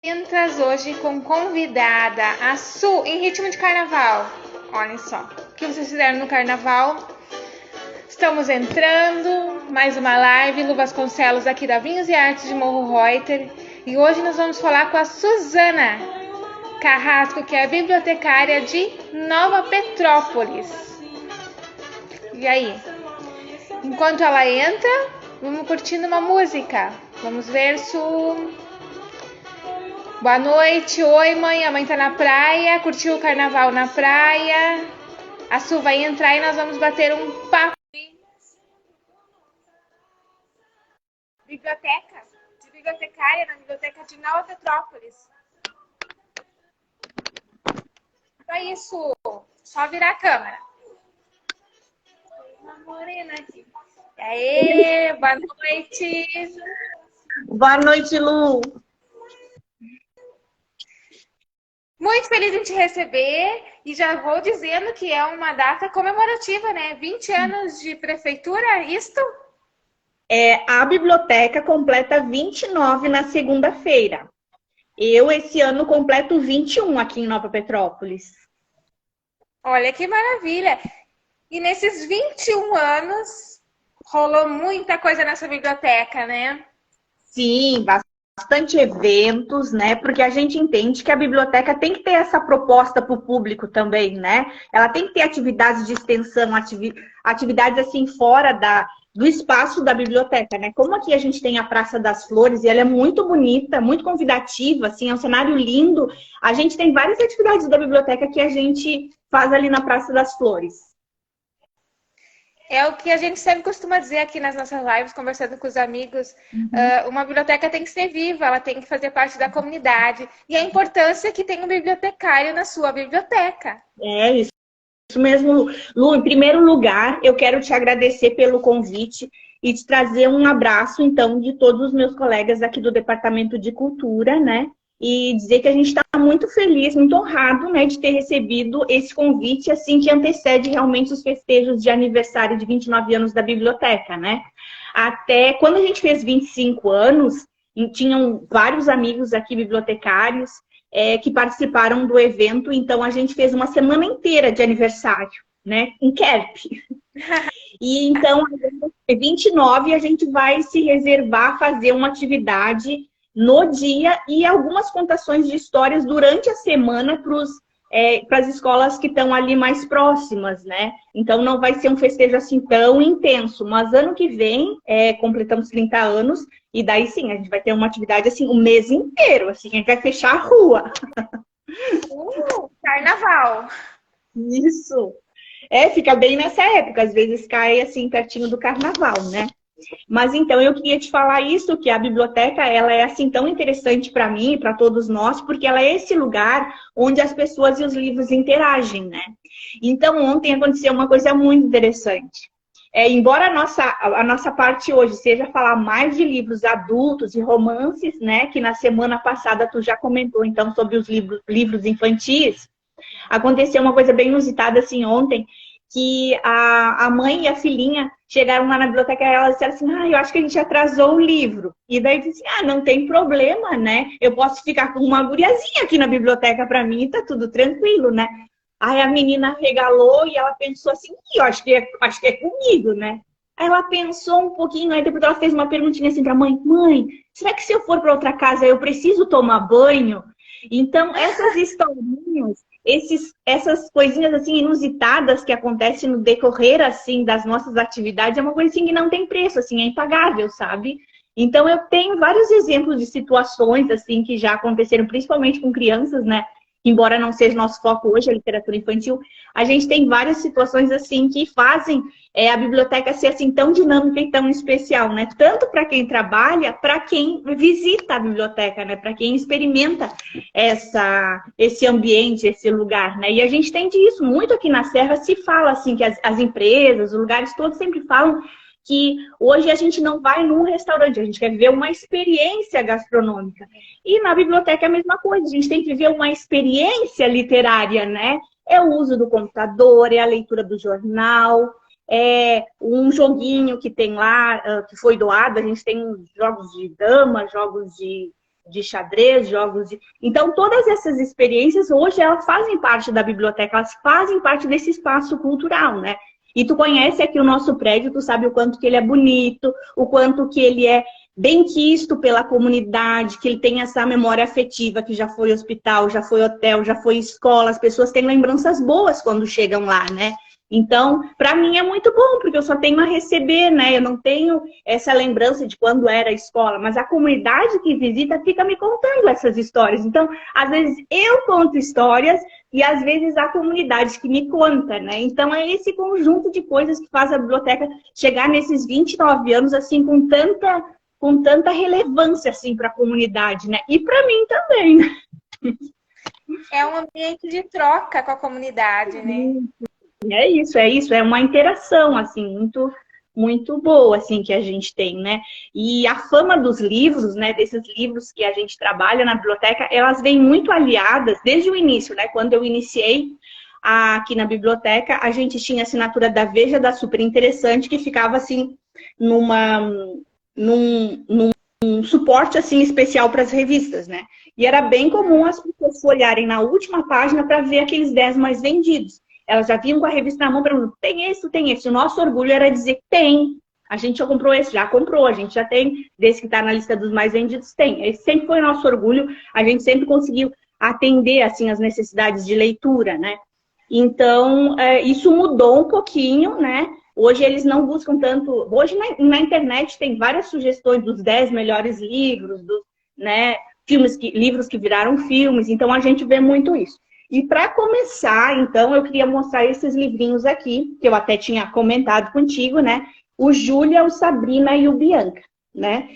Entras hoje com convidada, a Su, em ritmo de carnaval. Olha só, o que vocês fizeram no carnaval? Estamos entrando, mais uma live, Lu Vasconcelos aqui da Vinhos e Artes de Morro Reuter. E hoje nós vamos falar com a Suzana Carrasco, que é a bibliotecária de Nova Petrópolis. E aí? Enquanto ela entra, vamos curtindo uma música. Vamos ver, Su. Boa noite, oi mãe, a mãe tá na praia, curtiu o carnaval na praia. A Su vai entrar e nós vamos bater um papo de biblioteca, de bibliotecária na biblioteca de Nova Petrópolis. Então é isso, só virar a câmera. Uma morena aqui. Aê, boa noite. Boa noite, Lu. Muito feliz em te receber e já vou dizendo que é uma data comemorativa, né? 20 anos de prefeitura, isto? A biblioteca completa 29 na segunda-feira. Eu, esse ano, completo 21 aqui em Nova Petrópolis. Olha que maravilha! E nesses 21 anos, rolou muita coisa nessa biblioteca, né? Sim, bastante eventos, né? Porque a gente entende que a biblioteca tem que ter essa proposta para o público também, né? Ela tem que ter atividades de extensão, atividades assim fora do espaço da biblioteca, né? Como aqui a gente tem a Praça das Flores e ela é muito bonita, muito convidativa, assim, é um cenário lindo. A gente tem várias atividades da biblioteca que a gente faz ali na Praça das Flores. É o que a gente sempre costuma dizer aqui nas nossas lives, conversando com os amigos. Uma biblioteca tem que ser viva, ela tem que fazer parte da comunidade. E a importância que tem um bibliotecário na sua biblioteca. É isso. Isso mesmo, Lu. Em primeiro lugar, eu quero te agradecer pelo convite e te trazer um abraço, então, de todos os meus colegas aqui do Departamento de Cultura, né? E dizer que a gente está muito feliz, muito honrado, né, de ter recebido esse convite, assim, que antecede realmente os festejos de aniversário de 29 anos da biblioteca, né? Até quando a gente fez 25 anos, tinham vários amigos aqui bibliotecários, que participaram do evento, então a gente fez uma semana inteira de aniversário, né, em Kerp. E então, 29, a gente vai se reservar a fazer uma atividade no dia e algumas contações de histórias durante a semana para as escolas que estão ali mais próximas, né? Então não vai ser um festejo assim tão intenso, mas ano que vem completamos 30 anos e daí sim, a gente vai ter uma atividade assim o mês inteiro, assim, a gente vai fechar a rua. Carnaval! Isso! Fica bem nessa época, às vezes cai assim pertinho do carnaval, né? Mas então eu queria te falar isso, que a biblioteca ela é assim tão interessante para mim e para todos nós, porque ela é esse lugar onde as pessoas e os livros interagem, né? Então ontem aconteceu uma coisa muito interessante. Embora a nossa parte hoje seja falar mais de livros adultos e romances, né? Que na semana passada tu já comentou então sobre os livros infantis. Aconteceu uma coisa bem inusitada assim ontem, que a mãe e a filhinha chegaram lá na biblioteca e elas disseram assim, eu acho que a gente atrasou o livro. E daí disse, não tem problema, né? Eu posso ficar com uma guriazinha aqui na biblioteca para mim e tá tudo tranquilo, né? Aí a menina regalou e ela pensou assim, eu acho que é comigo, né? Aí ela pensou um pouquinho, aí depois ela fez uma perguntinha assim pra mãe, será que se eu for para outra casa eu preciso tomar banho? Então, essas historinhas, essas coisinhas assim inusitadas que acontecem no decorrer assim das nossas atividades é uma coisa assim que não tem preço, assim, é impagável, sabe? Então eu tenho vários exemplos de situações assim que já aconteceram, principalmente com crianças, né? Embora não seja nosso foco hoje, a literatura infantil, a gente tem várias situações assim que fazem a biblioteca ser assim tão dinâmica e tão especial, né? Tanto para quem trabalha, para quem visita a biblioteca, né? Para quem experimenta esse ambiente, esse lugar, né? E a gente tem disso muito aqui na Serra, se fala assim que as empresas, os lugares todos sempre falam que hoje a gente não vai num restaurante, a gente quer viver uma experiência gastronômica. E na biblioteca é a mesma coisa, a gente tem que viver uma experiência literária, né? É o uso do computador, é a leitura do jornal, é um joguinho que tem lá, que foi doado, a gente tem jogos de dama, jogos de de xadrez, jogos de... Então, todas essas experiências, hoje, elas fazem parte da biblioteca, elas fazem parte desse espaço cultural, né? E tu conhece aqui o nosso prédio, tu sabe o quanto que ele é bonito, o quanto que ele é bem quisto pela comunidade, que ele tem essa memória afetiva, que já foi hospital, já foi hotel, já foi escola, as pessoas têm lembranças boas quando chegam lá, né? Então, para mim é muito bom, porque eu só tenho a receber, né? Eu não tenho essa lembrança de quando era a escola, mas a comunidade que visita fica me contando essas histórias. Então, às vezes eu conto histórias e às vezes a comunidade que me conta, né? Então, é esse conjunto de coisas que faz a biblioteca chegar nesses 29 anos, assim, com tanta relevância, assim, para a comunidade, né? E para mim também, né? É um ambiente de troca com a comunidade, né? É isso, é uma interação, assim, muito boa, assim, que a gente tem, né? E a fama dos livros, né, desses livros que a gente trabalha na biblioteca, elas vêm muito aliadas desde o início, né? Quando eu iniciei aqui na biblioteca, a gente tinha a assinatura da Veja, da Super Interessante, que ficava, assim, num suporte, assim, especial para as revistas, né? E era bem comum as pessoas folharem na última página para ver aqueles 10 mais vendidos. Elas já vinham com a revista na mão perguntando, tem esse, tem esse. O nosso orgulho era dizer que tem. A gente já comprou esse, já comprou. A gente já tem, desse que está na lista dos mais vendidos, tem. Esse sempre foi o nosso orgulho. A gente sempre conseguiu atender, assim, as necessidades de leitura, né? Então, isso mudou um pouquinho, né? Hoje eles não buscam tanto... Hoje na internet tem várias sugestões dos 10 melhores livros, né? Livros que viraram filmes. Então, a gente vê muito isso. E para começar, então, eu queria mostrar esses livrinhos aqui, que eu até tinha comentado contigo, né? O Júlia, o Sabrina e o Bianca, né?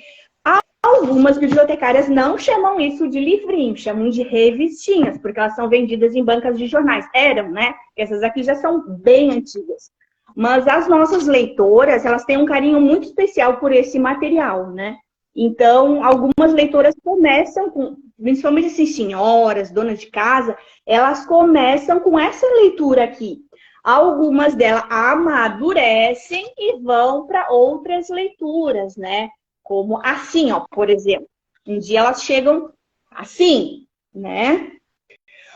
Algumas bibliotecárias não chamam isso de livrinho, chamam de revistinhas, porque elas são vendidas em bancas de jornais. Eram, né? Essas aqui já são bem antigas. Mas as nossas leitoras, elas têm um carinho muito especial por esse material, né? Então, algumas leitoras começam com, principalmente assim, senhoras, donas de casa, elas começam com essa leitura aqui. Algumas delas amadurecem e vão para outras leituras, né? Como assim, ó, por exemplo. Um dia elas chegam assim, né?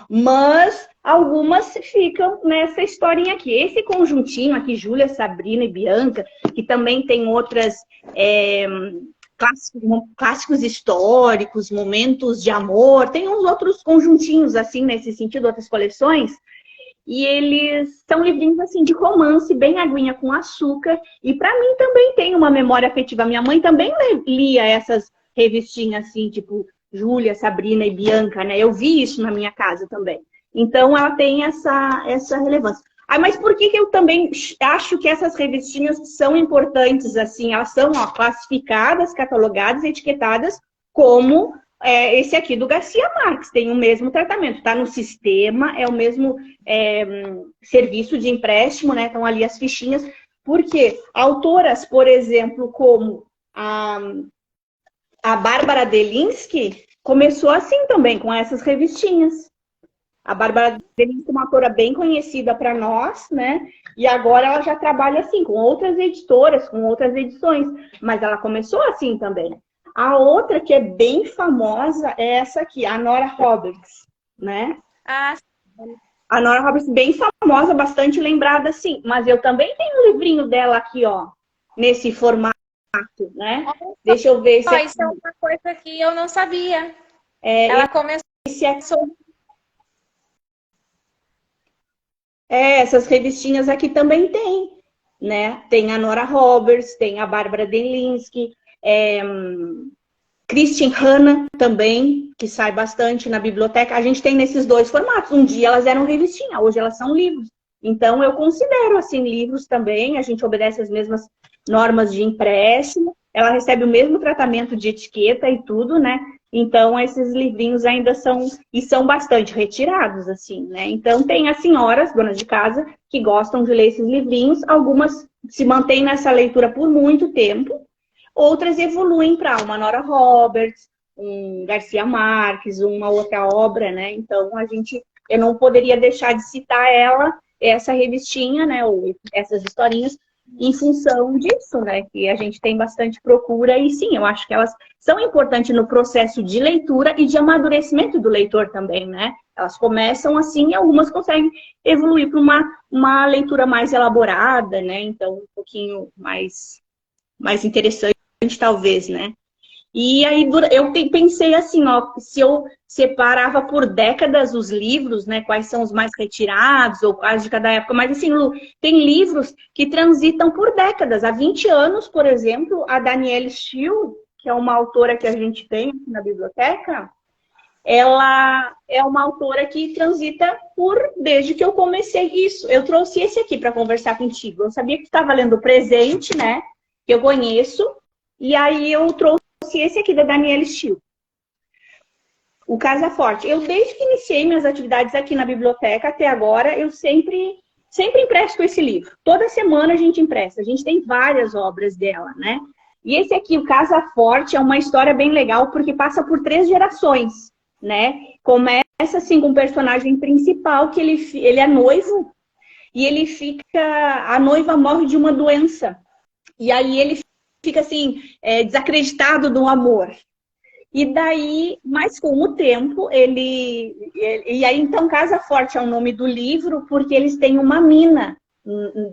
Mas algumas ficam nessa historinha aqui. Esse conjuntinho aqui, Júlia, Sabrina e Bianca, que também tem outras... clássicos históricos, momentos de amor, tem uns outros conjuntinhos assim nesse sentido, outras coleções, e eles são livrinhos assim de romance, bem aguinha com açúcar, e para mim também tem uma memória afetiva. Minha mãe também lia essas revistinhas assim, tipo Júlia, Sabrina e Bianca, né? Eu vi isso na minha casa também. Então ela tem essa relevância. Mas por que eu também acho que essas revistinhas são importantes, assim? Elas são classificadas, catalogadas, etiquetadas como esse aqui do Garcia Marques. Tem o mesmo tratamento, está no sistema, é o mesmo serviço de empréstimo, né? Estão ali as fichinhas. Porque autoras, por exemplo, como a Bárbara Delinsky, começou assim também, com essas revistinhas. A Bárbara Delinsky é uma autora bem conhecida para nós, né? E agora ela já trabalha assim, com outras editoras, com outras edições. Mas ela começou assim também. A outra que é bem famosa é essa aqui, a Nora Roberts, né? A Nora Roberts, bem famosa, bastante lembrada, sim. Mas eu também tenho um livrinho dela aqui, ó, nesse formato, né? Deixa eu ver se... Isso é uma coisa que eu não sabia. Ela começou... essas revistinhas aqui também tem, né? Tem a Nora Roberts, tem a Bárbara Delinsky, Christine Hanna também, que sai bastante na biblioteca. A gente tem nesses dois formatos. Um dia elas eram revistinha, hoje elas são livros. Então, eu considero, assim, livros também. A gente obedece as mesmas normas de empréstimo. Ela recebe o mesmo tratamento de etiqueta e tudo, né? Então, esses livrinhos ainda são bastante retirados, assim, né? Então, tem as senhoras, donas de casa, que gostam de ler esses livrinhos. Algumas se mantêm nessa leitura por muito tempo. Outras evoluem para uma Nora Roberts, um Garcia Marques, uma outra obra, né? Então, eu não poderia deixar de citar essa revistinha, né? Ou essas historinhas, em função disso, né? Que a gente tem bastante procura e sim, eu acho que elas são importantes no processo de leitura e de amadurecimento do leitor também, né? Elas começam assim e algumas conseguem evoluir para uma leitura mais elaborada, né? Então, um pouquinho mais interessante, talvez, né? E aí eu pensei assim, ó, se eu separava por décadas os livros, né, quais são os mais retirados, ou quais de cada época, mas assim, Lu, tem livros que transitam por décadas. Há 20 anos, por exemplo, a Danielle Steel, que é uma autora que a gente tem aqui na biblioteca, ela é uma autora que transita desde que eu comecei isso. Eu trouxe esse aqui para conversar contigo. Eu sabia que estava lendo o Presente, né, que eu conheço, e aí eu trouxe esse aqui da Danielle Steel, o Casa Forte. Eu, desde que iniciei minhas atividades aqui na biblioteca até agora, eu sempre empresto esse livro. Toda semana a gente empresta. A gente tem várias obras dela, né? E esse aqui, o Casa Forte, é uma história bem legal porque passa por 3 gerações, né? Começa assim com o personagem principal, que ele é noivo e a noiva morre de uma doença. E aí ele fica assim, desacreditado do amor. E daí, mas com o tempo, e aí então Casa Forte é o nome do livro, porque eles têm uma mina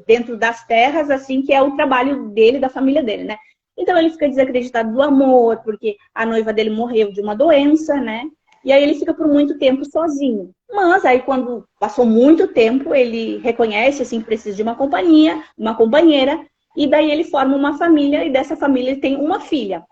dentro das terras, assim, que é o trabalho dele, da família dele, né? Então ele fica desacreditado do amor, porque a noiva dele morreu de uma doença, né? E aí ele fica por muito tempo sozinho. Mas aí quando passou muito tempo, ele reconhece, assim, que precisa de uma companhia, uma companheira, e daí ele forma uma família, e dessa família ele tem uma filha.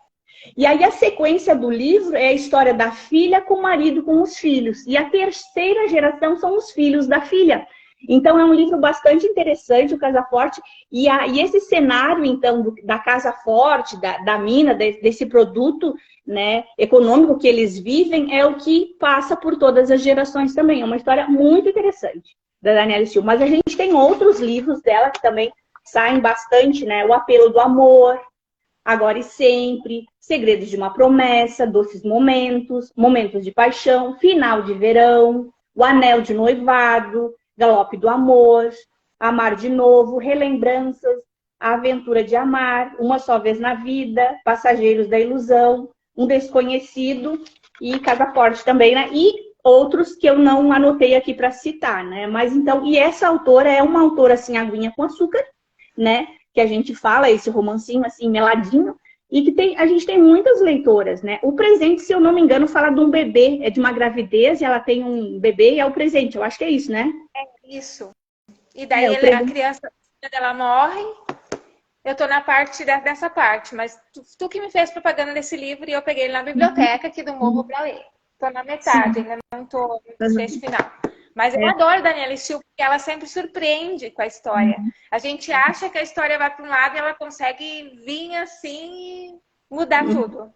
E aí a sequência do livro é a história da filha com o marido, com os filhos. E a terceira geração são os filhos da filha. Então é um livro bastante interessante, o Casa Forte. E esse cenário, então, da Casa Forte, da mina, desse produto, né, econômico que eles vivem, é o que passa por todas as gerações também. É uma história muito interessante da Danielle Steel. Mas a gente tem outros livros dela que também saem bastante, né? O Apelo do Amor, Agora e Sempre, Segredos de uma Promessa, Doces Momentos, Momentos de Paixão, Final de Verão, O Anel de Noivado, Galope do Amor, Amar de Novo, Relembranças, A Aventura de Amar, Uma Só Vez na Vida, Passageiros da Ilusão, Um Desconhecido e Casa Forte também, né? E outros que eu não anotei aqui para citar, né? Mas então, e essa autora é uma autora assim, aguinha com açúcar, né? Que a gente fala, esse romancinho assim, meladinho, e que a gente tem muitas leitoras, né? O Presente, se eu não me engano, fala de um bebê, é de uma gravidez, e ela tem um bebê e é o presente, eu acho que é isso, né? É isso. E daí a criança dela morre, eu tô na parte dessa parte, mas tu que me fez propaganda desse livro e eu peguei ele na biblioteca aqui do Morro para ler. Tô na metade, ainda não tô no desfecho final. Mas eu adoro Danielle Steel, porque ela sempre surpreende com a história. A gente acha que a história vai para um lado e ela consegue vir assim e mudar tudo.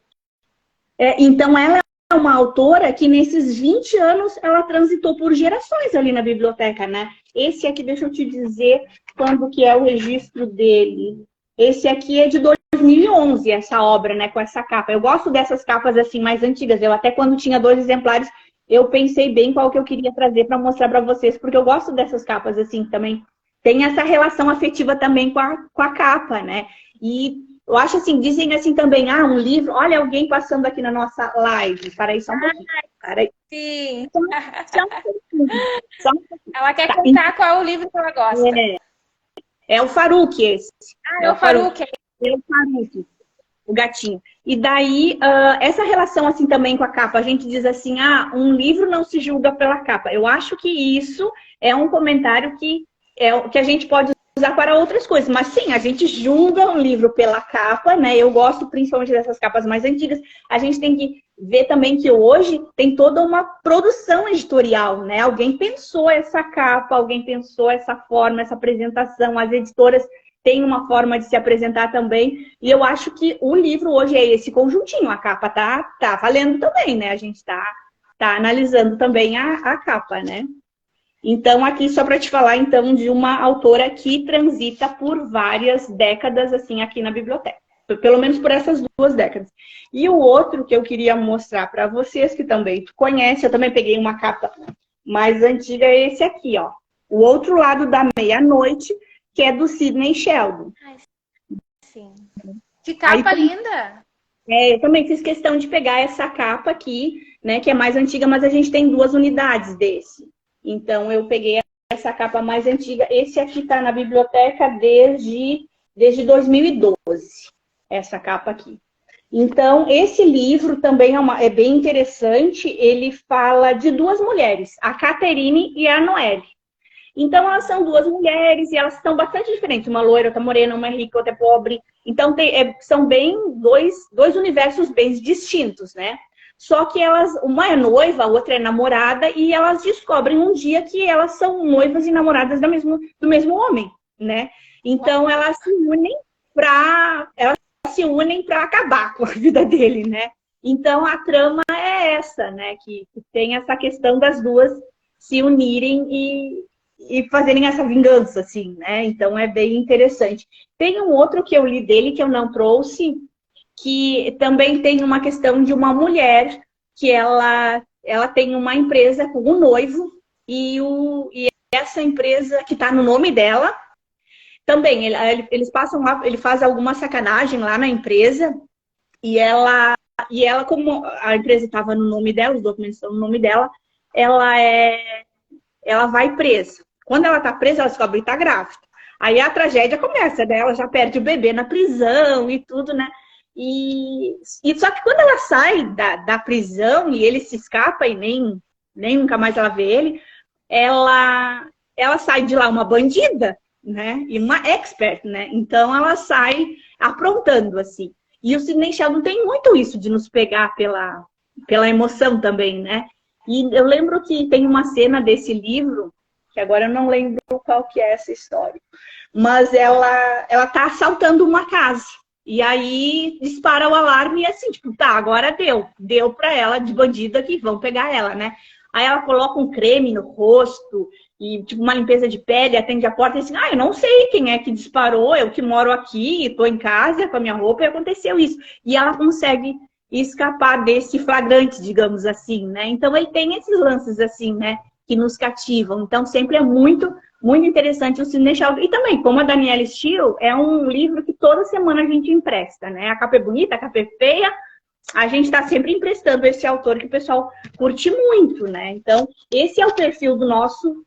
Então, ela é uma autora que nesses 20 anos ela transitou por gerações ali na biblioteca, né? Esse aqui, deixa eu te dizer quando que é o registro dele. Esse aqui é de 2011, essa obra, né? Com essa capa. Eu gosto dessas capas assim mais antigas. Eu até quando tinha 2 exemplares, eu pensei bem qual que eu queria trazer para mostrar para vocês, porque eu gosto dessas capas assim também. Tem essa relação afetiva também com a capa, né? E eu acho assim, dizem assim também, um livro, olha alguém passando aqui na nossa live. Para aí só um pouquinho. Para aí. Sim. Só um pouquinho. Ela quer contar qual é o livro que ela gosta. É o Faruk esse. É o Faruk. É o Faruk. O gatinho. E daí, essa relação assim também com a capa, a gente diz assim, um livro não se julga pela capa. Eu acho que isso é um comentário que a gente pode usar para outras coisas. Mas sim, a gente julga um livro pela capa, né? Eu gosto principalmente dessas capas mais antigas. A gente tem que ver também que hoje tem toda uma produção editorial, né? Alguém pensou essa capa, alguém pensou essa forma, essa apresentação. As editoras tem uma forma de se apresentar também. E eu acho que o livro hoje é esse conjuntinho. A capa tá valendo também, né? A gente tá analisando também a capa, né? Então, aqui só para te falar, então, de uma autora que transita por várias décadas, assim, aqui na biblioteca. Pelo menos por essas 2 décadas. E o outro que eu queria mostrar para vocês, que também tu conhece, eu também peguei uma capa mais antiga, é esse aqui, ó. O Outro Lado da Meia-Noite, que é do Sidney Sheldon. Ai, sim. Que capa Aí, linda! eu também fiz questão de pegar essa capa aqui, né, que é mais antiga, mas a gente tem 2 unidades desse. Então, eu peguei essa capa mais antiga. Esse aqui está na biblioteca desde 2012, essa capa aqui. Então, esse livro também é bem interessante. Ele fala de 2 mulheres, a Catherine e a Noelle. Então, elas são 2 mulheres e elas são bastante diferentes. Uma loira, outra morena, uma é rica, outra é pobre. Então, são bem dois universos bem distintos, né? Só que uma é noiva, a outra é namorada, e elas descobrem um dia que elas são noivas e namoradas do mesmo homem, né? Então, elas se unem para acabar com a vida dele, né? Então, a trama é essa, né? Que tem essa questão das duas se unirem e fazerem essa vingança, assim, né? Então, é bem interessante. Tem um outro que eu li dele, que eu não trouxe, que também tem uma questão de uma mulher que ela tem uma empresa com um noivo e essa empresa que está no nome dela, também, eles passam lá, ele faz alguma sacanagem lá na empresa e ela como a empresa estava no nome dela, os documentos estão no nome dela, ela vai presa. Quando ela está presa, ela descobre que está grávida. Aí a tragédia começa, né? Ela já perde o bebê na prisão e tudo, né? E só que quando ela sai da prisão e ele se escapa e nem nunca mais ela vê ele, ela sai de lá uma bandida, né? E uma expert, né? Então ela sai aprontando, assim. E o Sidney Sheldon tem muito isso de nos pegar pela emoção também, né? E eu lembro que tem uma cena desse livro, que agora eu não lembro qual que é essa história, mas ela tá assaltando uma casa. E aí dispara o alarme e assim, tipo, tá, agora deu pra ela de bandida que vão pegar ela, né? Aí ela coloca um creme no rosto e tipo uma limpeza de pele, atende a porta e assim, eu não sei quem é que disparou, eu que moro aqui, tô em casa com a minha roupa e aconteceu isso. E ela consegue escapar desse flagrante, digamos assim, né? Então ele tem esses lances assim, né, que nos cativam. Então sempre é muito interessante o Sidney Sheldon. E também, como a Danielle Steel, é um livro que toda semana a gente empresta, né? A capa é bonita, a capa é feia, a gente está sempre emprestando esse autor que o pessoal curte muito, né? Então, esse é o perfil do nosso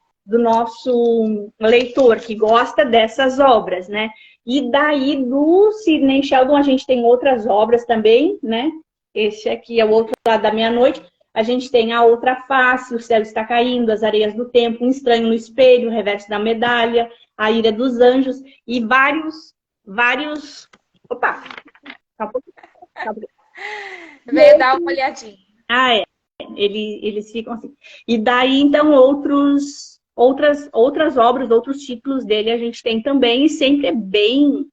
leitor, que gosta dessas obras, né? E daí, do Sidney Sheldon, a gente tem outras obras também, né? Esse aqui é o Outro Lado da Meia-Noite. A gente tem A Outra Face, O Céu Está Caindo, As Areias do Tempo, Um Estranho no Espelho, O Reverso da Medalha, A Ira dos Anjos e vários... Opa! Tá um pouquinho. Vem dar uma olhadinha. É. Eles ficam assim. E daí, então, outras obras, outros títulos dele a gente tem também e sempre é bem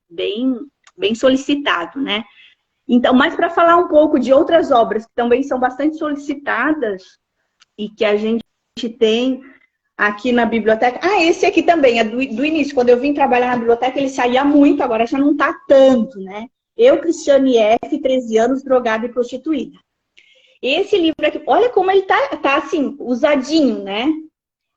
solicitado, né? Então, mas para falar um pouco de outras obras que também são bastante solicitadas e que a gente tem aqui na biblioteca. Esse aqui também é do início. Quando eu vim trabalhar na biblioteca, ele saía muito, agora já não está tanto, né? Eu, Cristiane F., 13 anos, drogada e prostituída. Esse livro aqui, olha como ele tá assim, usadinho, né?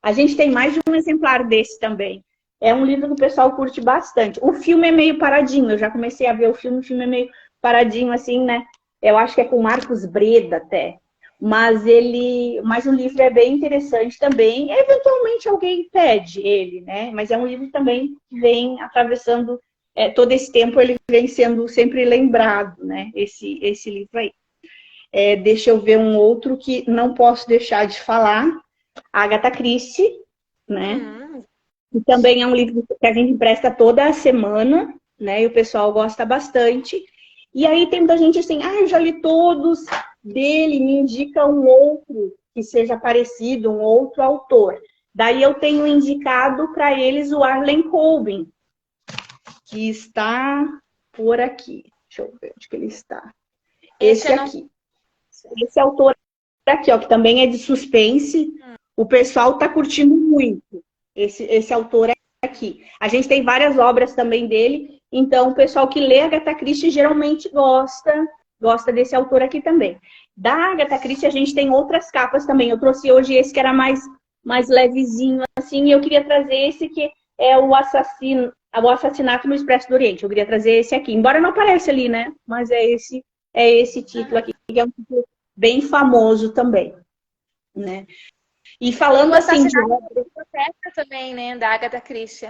A gente tem mais de um exemplar desse também. É um livro que o pessoal curte bastante. O filme é meio paradinho, eu já comecei a ver o filme é meio paradinho, assim, né? Eu acho que é com Marcos Breda até. Mas o livro é bem interessante também. Eventualmente alguém pede ele, né? Mas é um livro também que vem atravessando todo esse tempo, ele vem sendo sempre lembrado, né? Esse livro aí. Deixa eu ver um outro que não posso deixar de falar. Agatha Christie, né? Que também é um livro que a gente empresta toda a semana, né? E o pessoal gosta bastante. E aí tem muita gente assim, eu já li todos dele, me indica um outro que seja parecido, um outro autor. Daí eu tenho indicado para eles o Arlen Coben, que está por aqui. Deixa eu ver onde que ele está. Esse aqui. Esse autor aqui, ó, que também é de suspense. O pessoal está curtindo muito esse autor aqui. A gente tem várias obras também dele. Então, o pessoal que lê Agatha Christie geralmente gosta desse autor aqui também. Da Agatha Christie, a gente tem outras capas também. Eu trouxe hoje esse que era mais levezinho, assim. E eu queria trazer esse que é o assassino O Assassinato no Expresso do Oriente. Eu queria trazer esse aqui. Embora não apareça ali, né? Mas é esse título aqui, que é um título bem famoso também, né? E Tem falando o assim de Assassinato obras... na Biblioteca também, né? Da Agatha Christie.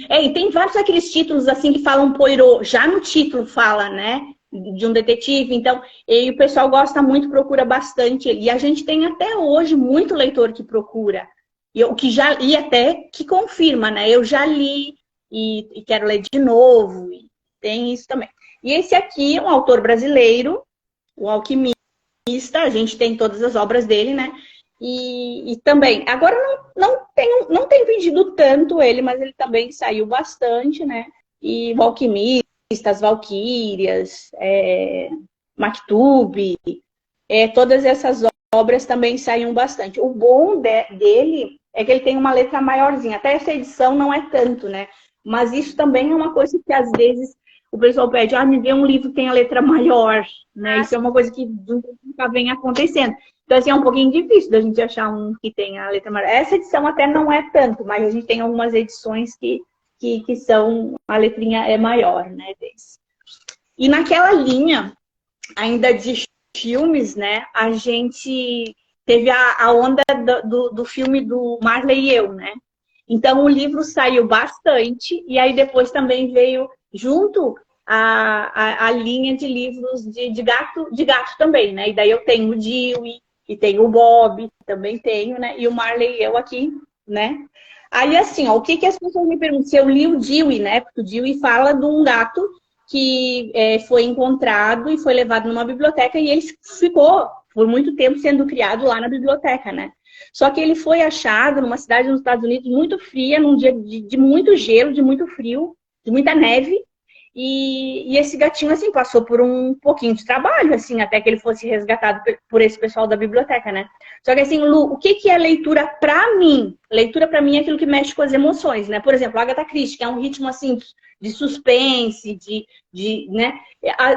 E tem vários aqueles títulos assim que falam Poirot, já no título fala, né? De um detetive, então, e o pessoal gosta muito, procura bastante. E a gente tem até hoje muito leitor que procura. O que já li até que confirma, né? Eu já li e quero ler de novo. E tem isso também. E esse aqui é um autor brasileiro, o Alquimista, a gente tem todas as obras dele, né? E também, agora não tem vendido tanto ele, mas ele também saiu bastante, né? E o Alquimista, as Valquírias, Maktub, todas essas obras também saíam bastante. O bom dele é que ele tem uma letra maiorzinha. Até essa edição não é tanto, né? Mas isso também é uma coisa que às vezes o pessoal pede, me dê um livro que tem a letra maior, né? Isso é uma coisa que nunca vem acontecendo. Então, assim, é um pouquinho difícil da gente achar um que tenha a letra maior. Essa edição até não é tanto, mas a gente tem algumas edições que são, a letrinha é maior, né? Desse. E naquela linha, ainda de filmes, né? A gente teve a onda do filme do Marley e Eu, né? Então, o livro saiu bastante, e aí depois também veio junto a linha de livros de gato também, né? E daí eu tenho o Dewey, e tenho o Bob, também tenho, né? E o Marley e Eu aqui, né? Aí, assim, ó, o que as pessoas me perguntam? Se eu li o Dewey, né? Porque o Dewey fala de um gato que foi encontrado e foi levado numa biblioteca e ele ficou por muito tempo sendo criado lá na biblioteca, né? Só que ele foi achado numa cidade nos Estados Unidos muito fria, num dia de muito gelo, de muito frio, de muita neve. E esse gatinho, assim, passou por um pouquinho de trabalho, assim, até que ele fosse resgatado por esse pessoal da biblioteca, né? Só que, assim, Lu, o que é leitura pra mim? Leitura pra mim é aquilo que mexe com as emoções, né? Por exemplo, Agatha Christie, que é um ritmo, assim, de suspense, né?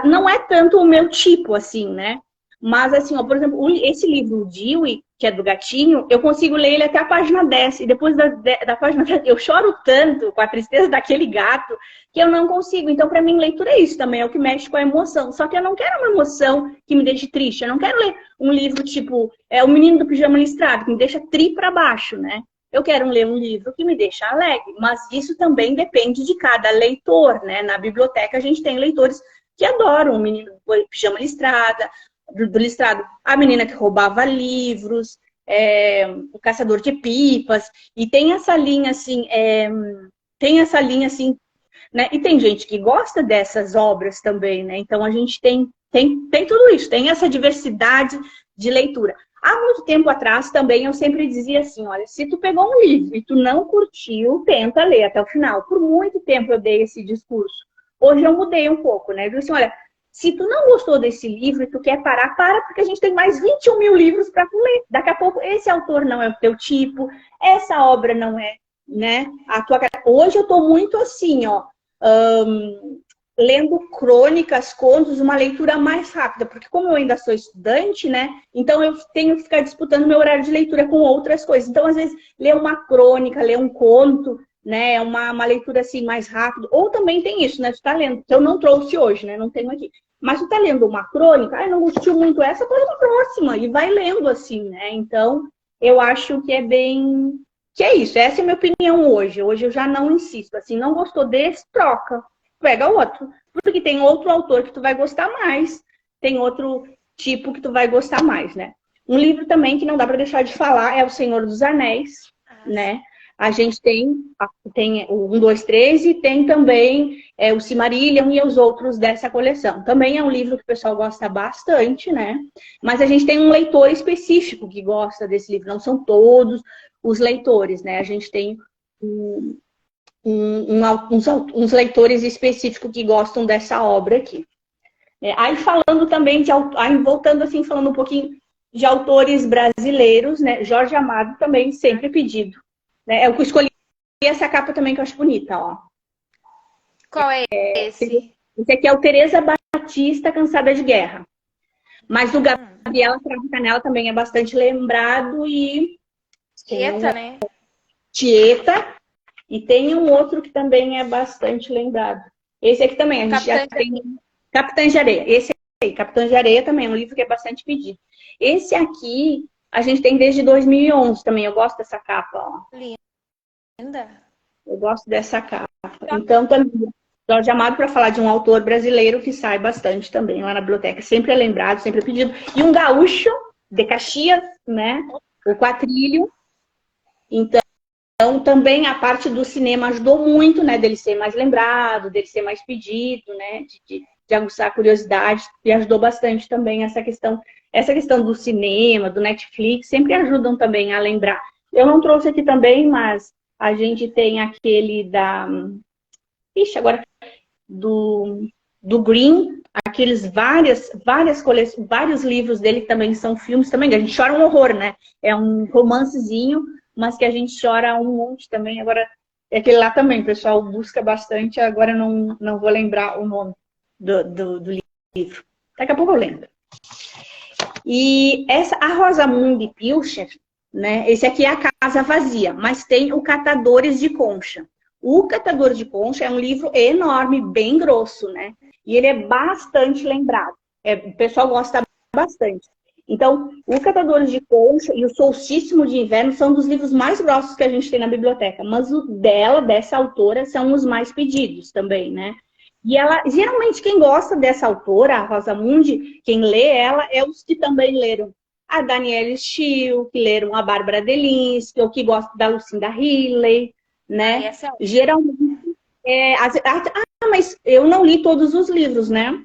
Não é tanto o meu tipo, assim, né? Mas, assim, ó, por exemplo, esse livro, o Dewey, que é do gatinho, eu consigo ler ele até a página 10. E depois da página 10, eu choro tanto com a tristeza daquele gato que eu não consigo. Então, para mim, leitura é isso também, é o que mexe com a emoção. Só que eu não quero uma emoção que me deixe triste. Eu não quero ler um livro tipo O Menino do Pijama Listrado, que me deixa para baixo, né? Eu quero ler um livro que me deixa alegre. Mas isso também depende de cada leitor, né? Na biblioteca, a gente tem leitores que adoram O Menino do Pijama Listrado, a menina que roubava livros, o caçador de pipas, e tem essa linha assim, né? E tem gente que gosta dessas obras também, né? Então a gente tem tudo isso, tem essa diversidade de leitura. Há muito tempo atrás também eu sempre dizia assim, olha, se tu pegou um livro e tu não curtiu, tenta ler até o final. Por muito tempo eu dei esse discurso. Hoje eu mudei um pouco, né? Eu disse assim, olha, se tu não gostou desse livro e tu quer parar, para, porque a gente tem mais 21 mil livros para tu ler. Daqui a pouco, esse autor não é o teu tipo, essa obra não é, né, a tua cara. Hoje eu estou muito assim, ó, lendo crônicas, contos, uma leitura mais rápida, porque como eu ainda sou estudante, né, então eu tenho que ficar disputando meu horário de leitura com outras coisas. Então, às vezes, ler uma crônica, ler um conto, né, uma leitura assim mais rápida, ou também tem isso, né, tu tá lendo, que eu não trouxe hoje, né, não tenho aqui. Mas tu tá lendo uma crônica, não gostou muito essa, põe uma próxima e vai lendo assim, né? Então, eu acho que que é isso. Essa é a minha opinião hoje. Hoje eu já não insisto. Assim, não gostou desse, troca. Pega outro. Porque tem outro autor que tu vai gostar mais. Tem outro tipo que tu vai gostar mais, né? Um livro também que não dá para deixar de falar é O Senhor dos Anéis, né? A gente tem o 1, 2, 3 e tem também o Silmarillion e os outros dessa coleção. Também é um livro que o pessoal gosta bastante, né? Mas a gente tem um leitor específico que gosta desse livro. Não são todos os leitores, né? A gente tem uns leitores específicos que gostam dessa obra aqui. Aí falando também voltando assim, falando um pouquinho de autores brasileiros, né? Jorge Amado também sempre pedido. Eu escolhi essa capa também que eu acho bonita, ó. Qual é esse? Esse aqui é o Teresa Batista, Cansada de Guerra. Mas o Gabriela Cravo Canela também é bastante lembrado e... Tieta, né? Tieta. E tem um outro que também é bastante lembrado. Esse aqui também, a gente já tem Capitães de Areia. Esse aí, Capitães de Areia também é um livro que é bastante pedido. Esse aqui, a gente tem desde 2011 também. Eu gosto dessa capa, ó. Linda. Eu gosto dessa capa. Então, também, Jorge Amado, para falar de um autor brasileiro que sai bastante também lá na biblioteca. Sempre é lembrado, sempre é pedido. E um gaúcho de Caxias, né? O Quatrilho. Então, também a parte do cinema ajudou muito, né? Dele ser mais lembrado, dele ser mais pedido, né? De aguçar a curiosidade. E ajudou bastante também essa questão do cinema, do Netflix, sempre ajudam também a lembrar. Eu não trouxe aqui também, mas a gente tem aquele da... Ixi, agora... Do Green, aqueles vários livros dele que também são filmes também. A gente chora um horror, né? É um romancezinho, mas que a gente chora um monte também. Agora, é aquele lá também, o pessoal busca bastante. Agora não vou lembrar o nome do livro. Daqui a pouco eu lembro. E a Rosamunde Pilcher, né? Esse aqui é a Casa Vazia, mas tem o Catadores de Concha. O Catador de Concha é um livro enorme, bem grosso, né? E ele é bastante lembrado. O pessoal gosta bastante. Então, o Catadores de Concha e o Solstício de Inverno são dos livros mais grossos que a gente tem na biblioteca. Mas o dessa autora, são os mais pedidos também, né? E ela, geralmente, quem gosta dessa autora, a Rosamunde, quem lê ela, é os que também leram a Danielle Steel, que leram a Bárbara Delinsky, ou que gostam da Lucinda Riley, né? Geralmente, mas eu não li todos os livros, né?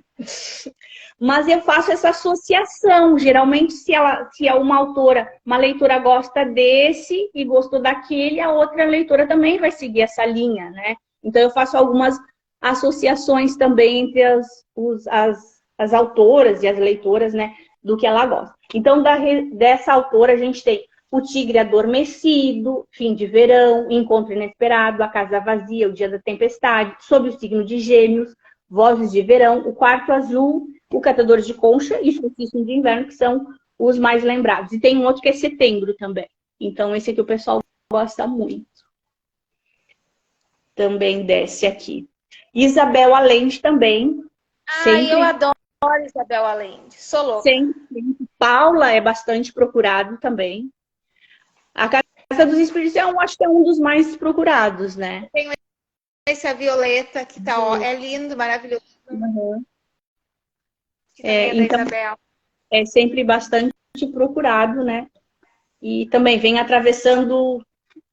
Mas eu faço essa associação. Geralmente, se é uma autora, uma leitora gosta desse e gostou daquele, a outra leitora também vai seguir essa linha, né? Então, eu faço algumas associações também entre as autoras e as leitoras, né? Do que ela gosta. Então, dessa autora, a gente tem O Tigre Adormecido, Fim de Verão, Encontro Inesperado, A Casa Vazia, O Dia da Tempestade, Sob o Signo de Gêmeos, Vozes de Verão, O Quarto Azul, O Catador de Concha e Solstício de Inverno, que são os mais lembrados. E tem um outro que é Setembro também. Então, esse aqui o pessoal gosta muito. Também desce aqui. Isabel Allende também. Eu adoro Isabel Allende. Sou louca. Sempre. Paula é bastante procurado também. A Casa dos Espíritos acho que é um dos mais procurados, né? Tem esse a Violeta, que tá, ó, é lindo, maravilhoso. Uhum. Então, Isabel. É sempre bastante procurado, né? E também vem atravessando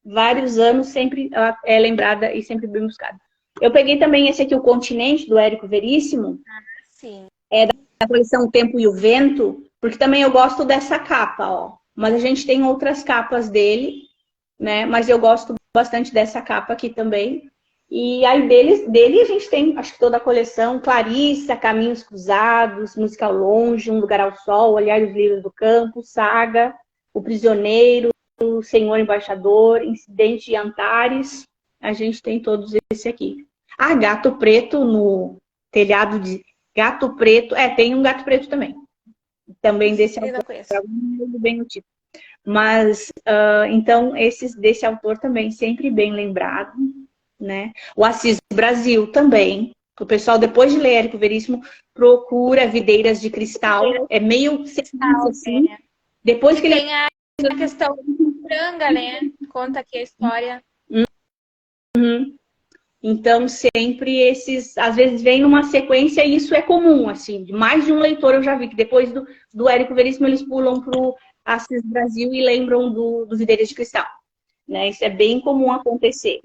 vários anos, sempre ela é lembrada e sempre bem buscada. Eu peguei também esse aqui, O Continente, do Érico Veríssimo. Sim. É da coleção O Tempo e o Vento, porque também eu gosto dessa capa, ó. Mas a gente tem outras capas dele, né? Mas eu gosto bastante dessa capa aqui também. E aí dele a gente tem, acho que toda a coleção, Clarissa, Caminhos Cruzados, Música ao Longe, Um Lugar ao Sol, Olhar os Livros do Campo, Saga, O Prisioneiro, O Senhor Embaixador, Incidente de Antares. A gente tem todos esse aqui. Gato Preto no telhado de... Gato Preto, tem um Gato Preto também. Também desse autor. Bem o título. Mas, então, esses desse autor também, sempre bem lembrado, né? O Assis Brasil também. O pessoal, depois de ler Érico Veríssimo, procura Videiras de Cristal. É meio assim. Depois que ele... Tem a questão do Franga, né? Conta aqui a história. Uhum. Então, sempre esses, às vezes vem numa sequência e isso é comum, assim, de mais de um leitor eu já vi, que depois do Érico Veríssimo eles pulam pro Assis Brasil e lembram do Videiras de Cristal, né? Isso é bem comum acontecer.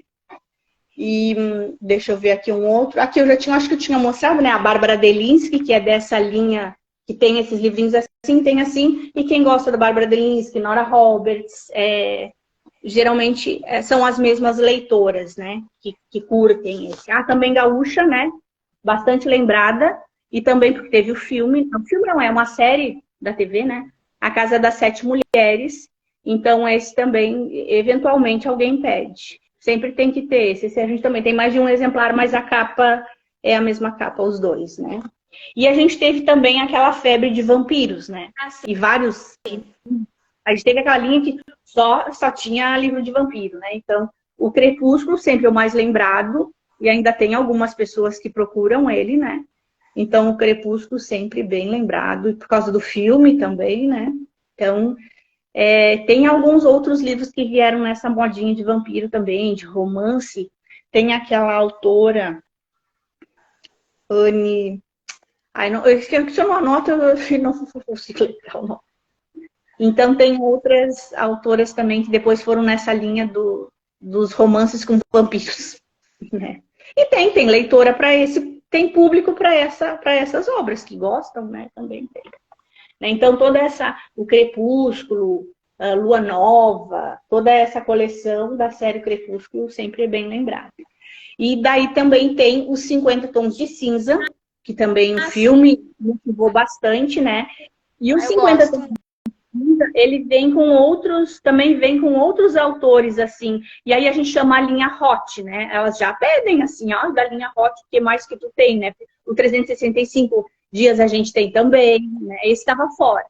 E deixa eu ver aqui um outro. Aqui eu já tinha, acho que eu tinha mostrado, né? A Bárbara Delinsky, que é dessa linha, que tem esses livrinhos assim, tem assim. E quem gosta da Bárbara Delinsky, Nora Roberts, geralmente são as mesmas leitoras, né? Que curtem esse. Também Gaúcha, né? Bastante lembrada. E também porque teve o filme. O filme não, é uma série da TV, né? A Casa das Sete Mulheres. Então, esse também, eventualmente, alguém pede. Sempre tem que ter esse. Esse a gente também tem mais de um exemplar, mas a capa é a mesma capa, os dois, né? E a gente teve também aquela febre de vampiros, né? E vários... A gente teve aquela linha que só tinha livro de vampiro, né? Então, o Crepúsculo sempre é o mais lembrado, e ainda tem algumas pessoas que procuram ele, né? Então, o Crepúsculo sempre bem lembrado, e por causa do filme também, né? Então, tem alguns outros livros que vieram nessa modinha de vampiro também, de romance. Tem aquela autora, Anne... Ai, não, se eu não anoto, eu não consigo lembrar o nome. Então, tem outras autoras também que depois foram nessa linha dos romances com vampiros, né? E tem leitora para esse, tem público para essas obras que gostam, né? Também tem. Então, o Crepúsculo, a Lua Nova, toda essa coleção da série Crepúsculo sempre é bem lembrada. E daí também tem os 50 Tons de Cinza, que também o filme motivou bastante, né? E os 50 Tons de Cinza, ele vem com outros, também vem com outros autores, assim. E aí a gente chama a linha Hot, né? Elas já pedem, assim, ó, da linha Hot, o que mais que tu tem, né? O 365 dias a gente tem também, né? Esse estava fora.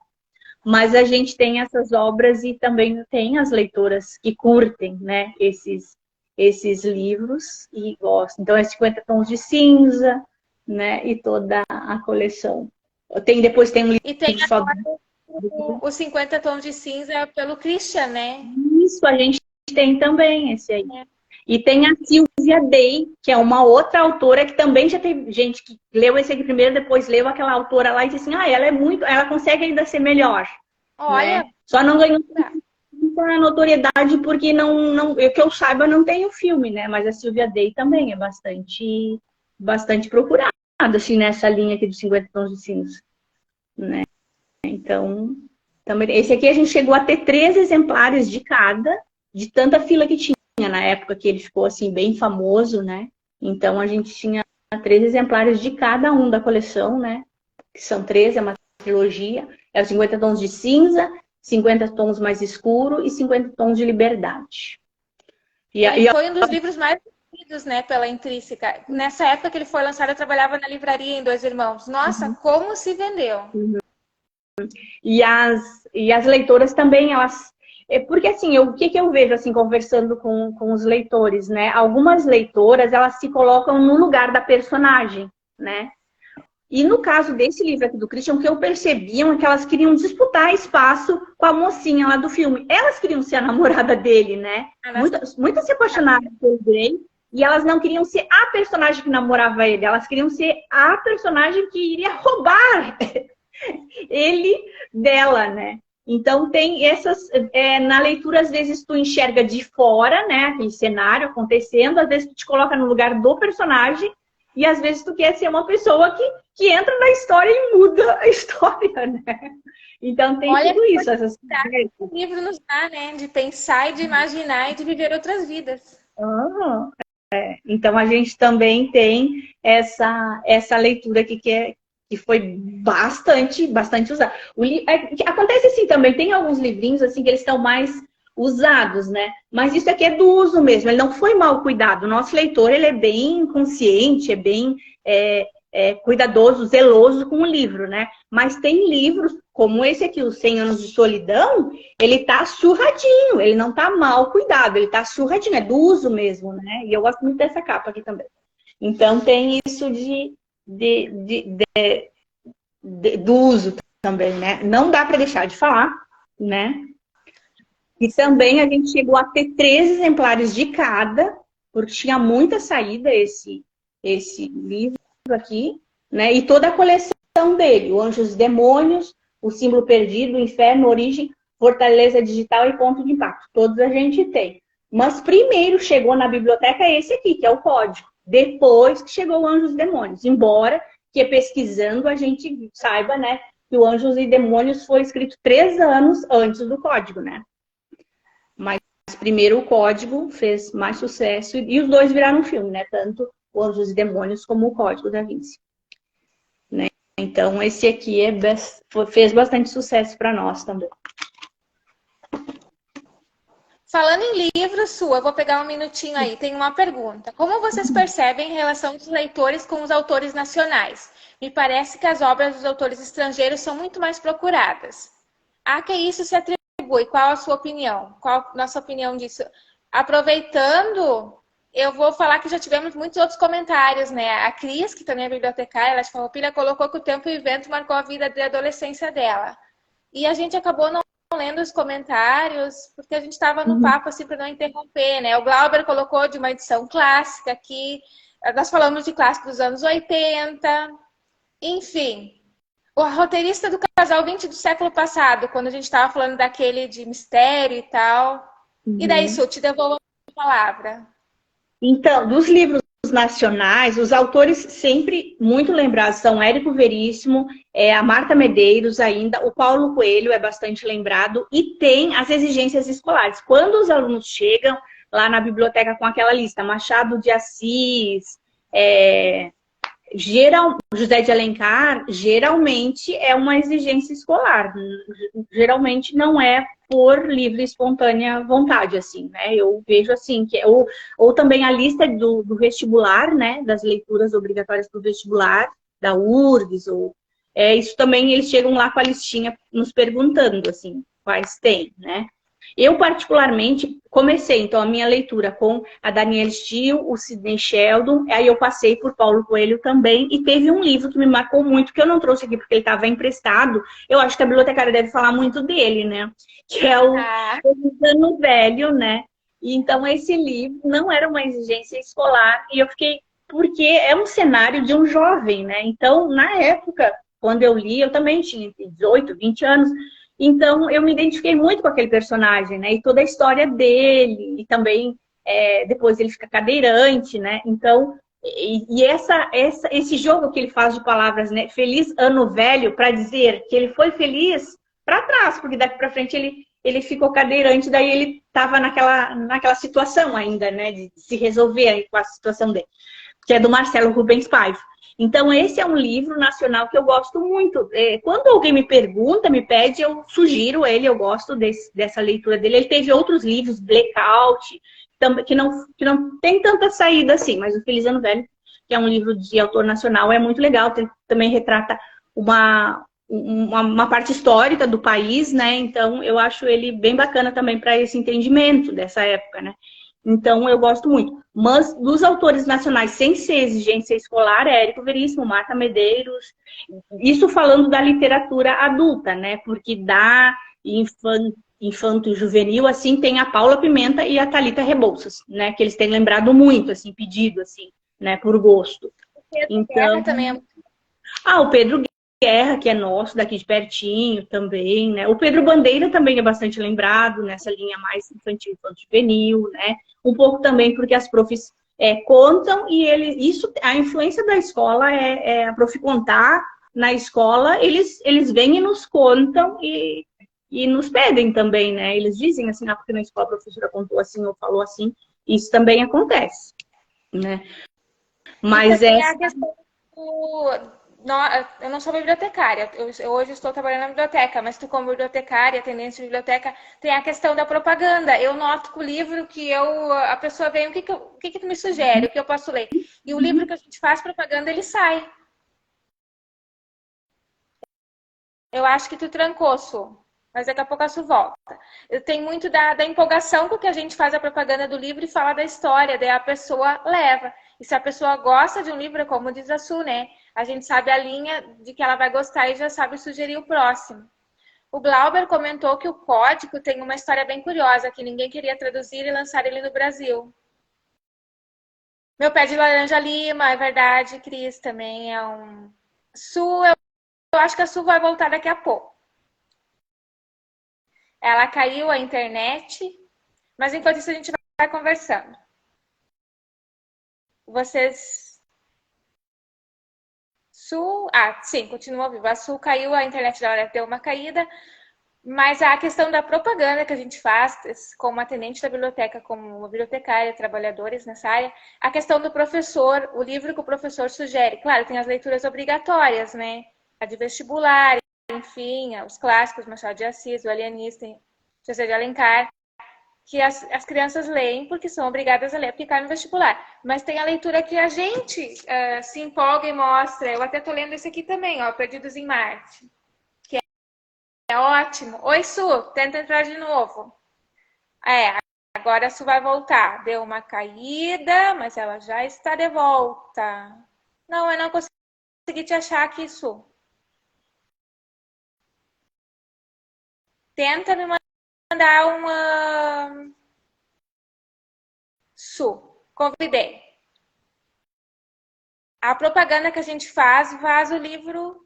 Mas a gente tem essas obras e também tem as leitoras que curtem, né? Esses livros e gostam. Então, é 50 Tons de Cinza, né? E toda a coleção. Depois tem um livro E tem só... os 50 Tons de Cinza pelo Christian, né? Isso, a gente tem também esse aí. E tem a Sylvia Day, que é uma outra autora que também já teve gente que leu esse aqui primeiro, depois leu aquela autora lá e disse assim, ela consegue ainda ser melhor. Olha, né? Só não ganhou muita notoriedade porque que eu saiba, não tem o filme, né? Mas a Sylvia Day também é bastante procurada, assim, nessa linha aqui dos 50 Tons de Cinza, né? Então, também, esse aqui a gente chegou a ter 3 exemplares de cada, de tanta fila que tinha na época que ele ficou assim bem famoso, né? Então a gente tinha 3 exemplares de cada um da coleção, né? Que são 3, é uma trilogia. É os 50 Tons de Cinza, 50 Tons Mais Escuro e 50 Tons de Liberdade. Ele foi um dos livros mais vendidos, né, pela Intrínseca. Nessa época que ele foi lançado, eu trabalhava na livraria em Dois Irmãos. Nossa, como se vendeu! E as leitoras também, elas... Porque assim, o que eu vejo assim, conversando com os leitores, né? Algumas leitoras, elas se colocam no lugar da personagem, né? E no caso desse livro aqui do Christian, o que eu percebiam é que elas queriam disputar espaço com a mocinha lá do filme. Elas queriam ser a namorada dele, né? Muitas se apaixonaram pelo Grey e elas não queriam ser a personagem que namorava ele. Elas queriam ser a personagem que iria roubar ele dela, né? Então tem essas... na leitura, às vezes, tu enxerga de fora, né? Aquele cenário acontecendo. Às vezes, tu te coloca no lugar do personagem. E, às vezes, tu quer ser uma pessoa que entra na história e muda a história, né? Então tem tudo isso. O livro nos dá, né? De pensar e de imaginar e de viver outras vidas. Então, a gente também tem essa leitura aqui que foi bastante usada. Acontece assim também, tem alguns livrinhos assim que eles estão mais usados, né? Mas isso aqui é do uso mesmo, ele não foi mal cuidado. O nosso leitor, ele é bem consciente, é bem cuidadoso, zeloso com o livro, né? Mas tem livros, como esse aqui, Os 100 Anos de Solidão, ele tá surradinho, ele não tá mal cuidado, ele tá surradinho, é do uso mesmo, né? E eu gosto muito dessa capa aqui também. Então tem isso do uso também, né? Não dá para deixar de falar, né? E também a gente chegou a ter 3 exemplares de cada, porque tinha muita saída esse livro aqui, né? E toda a coleção dele, o Anjos e Demônios, o Símbolo Perdido, o Inferno, Origem, Fortaleza Digital e Ponto de Impacto. Todos a gente tem. Mas primeiro chegou na biblioteca esse aqui, que é o código. Depois que chegou o Anjos e Demônios. Embora que pesquisando a gente saiba, né, que o Anjos e Demônios foi escrito 3 anos antes do código, né? Mas primeiro o código fez mais sucesso e os dois viraram filme, né? Tanto o Anjos e Demônios como o Código da Vinci. Né? Então esse aqui fez bastante sucesso para nós também. Falando em livro, Su, eu vou pegar um minutinho aí. Tem uma pergunta. Como vocês percebem a relação dos leitores com os autores nacionais? Me parece que as obras dos autores estrangeiros são muito mais procuradas. A que isso se atribui? Qual a sua opinião? Qual a nossa opinião disso? Aproveitando, eu vou falar que já tivemos muitos outros comentários, né? A Cris, que também é bibliotecária, ela falou, Pilha colocou que o tempo e o vento marcou a vida da adolescência dela. E a gente acabou não lendo os comentários, porque a gente estava no papo, assim, para não interromper, né? O Glauber colocou de uma edição clássica aqui, nós falamos de clássico dos anos 80, enfim. O roteirista do Casal 20 do século passado, quando a gente estava falando daquele de mistério e tal. E daí, Su, te devolvo a palavra. Então, dos livros nacionais, os autores sempre muito lembrados são Érico Veríssimo, a Marta Medeiros ainda, o Paulo Coelho é bastante lembrado, e tem as exigências escolares. Quando os alunos chegam lá na biblioteca com aquela lista, Machado de Assis, José de Alencar, geralmente é uma exigência escolar. Geralmente não é por livre e espontânea vontade, assim, né? Eu vejo assim, ou também a lista do vestibular, né? Das leituras obrigatórias do vestibular, da URGS, isso também eles chegam lá com a listinha nos perguntando, assim, quais tem, né? Eu, particularmente, comecei, então, a minha leitura com a Danielle Steel, o Sidney Sheldon, aí eu passei por Paulo Coelho também, e teve um livro que me marcou muito, que eu não trouxe aqui porque ele estava emprestado, eu acho que a bibliotecária deve falar muito dele, né? Que é o Ano Velho, né? E, então, esse livro não era uma exigência escolar, e eu fiquei, porque é um cenário de um jovem, né? Então, na época, quando eu li, eu também tinha 18, 20 anos, então, eu me identifiquei muito com aquele personagem, né? E toda a história dele. E também, depois ele fica cadeirante, né? Então, esse jogo que ele faz de palavras, né? Feliz Ano Velho, para dizer que ele foi feliz para trás, porque daqui para frente ele ficou cadeirante, daí ele estava naquela situação ainda, né? De se resolver com a situação dele. Que é do Marcelo Rubens Paiva. Então, esse é um livro nacional que eu gosto muito. Quando alguém me pergunta, me pede, eu sugiro ele, eu gosto dessa leitura dele. Ele teve outros livros, Blackout, que não tem tanta saída assim, mas o Feliz Ano Velho, que é um livro de autor nacional, é muito legal. Também retrata uma parte histórica do país, né? Então, eu acho ele bem bacana também para esse entendimento dessa época, né? Então, eu gosto muito. Mas, dos autores nacionais, sem ser exigência escolar, é Érico Veríssimo, Marta Medeiros. Isso falando da literatura adulta, né? Porque da infanto e juvenil, assim, tem a Paula Pimenta e a Thalita Rebouças, né? Que eles têm lembrado muito, assim, pedido, assim, né? Por gosto. Então, também é... o Pedro Guerra, que é nosso, daqui de pertinho também, né? O Pedro Bandeira também é bastante lembrado nessa linha mais infantil, infanto-juvenil, né? Um pouco também porque as profs contam e a influência da escola a prof contar na escola, eles vêm e nos contam e nos pedem também, né? Eles dizem assim, porque na escola a professora contou assim ou falou assim, isso também acontece, né? Mas a questão eu não sou bibliotecária, eu hoje estou trabalhando na biblioteca, mas tu como bibliotecária, atendente de biblioteca, tem a questão da propaganda. Eu noto que o livro que a pessoa vem, o que tu me sugere, o que eu posso ler? E o livro que a gente faz propaganda, ele sai. Eu acho que tu trancou, Su, mas daqui a pouco a Su volta. Eu tenho muito da empolgação com que a gente faz a propaganda do livro e fala da história, daí a pessoa leva. E se a pessoa gosta de um livro, como diz a Su, né? A gente sabe a linha de que ela vai gostar e já sabe sugerir o próximo. O Glauber comentou que o Código tem uma história bem curiosa, que ninguém queria traduzir e lançar ele no Brasil. Meu Pé de Laranja Lima, é verdade, Cris, também é um... Su, eu acho que a Su vai voltar daqui a pouco. Ela caiu a internet, mas enquanto isso a gente vai conversando. Vocês... Su... sim, continua viva. A Su caiu, a internet dela deu uma caída, mas a questão da propaganda que a gente faz, como atendente da biblioteca, como bibliotecária, trabalhadores nessa área, a questão do professor, o livro que o professor sugere. Claro, tem as leituras obrigatórias, né? A de vestibular, enfim, os clássicos, Machado de Assis, o Alienista, José de Alencar, que as crianças leem porque são obrigadas a ler, porque cai no vestibular. Mas tem a leitura que a gente se empolga e mostra. Eu até tô lendo esse aqui também, ó, Perdidos em Marte. Que é ótimo. Oi, Su, tenta entrar de novo. agora a Su vai voltar. Deu uma caída, mas ela já está de volta. Não, eu não consegui te achar aqui, Su. Tenta me mandar uma... Su, convidei. A propaganda que a gente faz o livro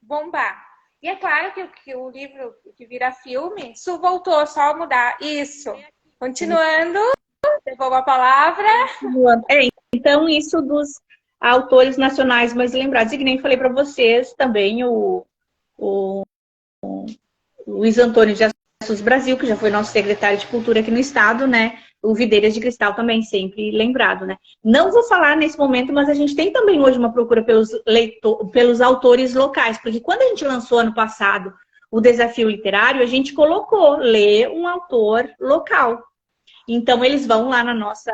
bombar. E é claro que o livro que vira filme, Su voltou, só mudar. Isso. Continuando, devolvo a palavra. Então, isso dos autores nacionais mais lembrados. E que nem falei para vocês também, o Luiz Antônio de Assis Brasil, que já foi nosso secretário de Cultura aqui no estado, né? O Videiras de Cristal também, sempre lembrado, né? Não vou falar nesse momento, mas a gente tem também hoje uma procura pelos autores locais, porque quando a gente lançou ano passado o Desafio Literário, a gente colocou ler um autor local. Então, eles vão lá na nossa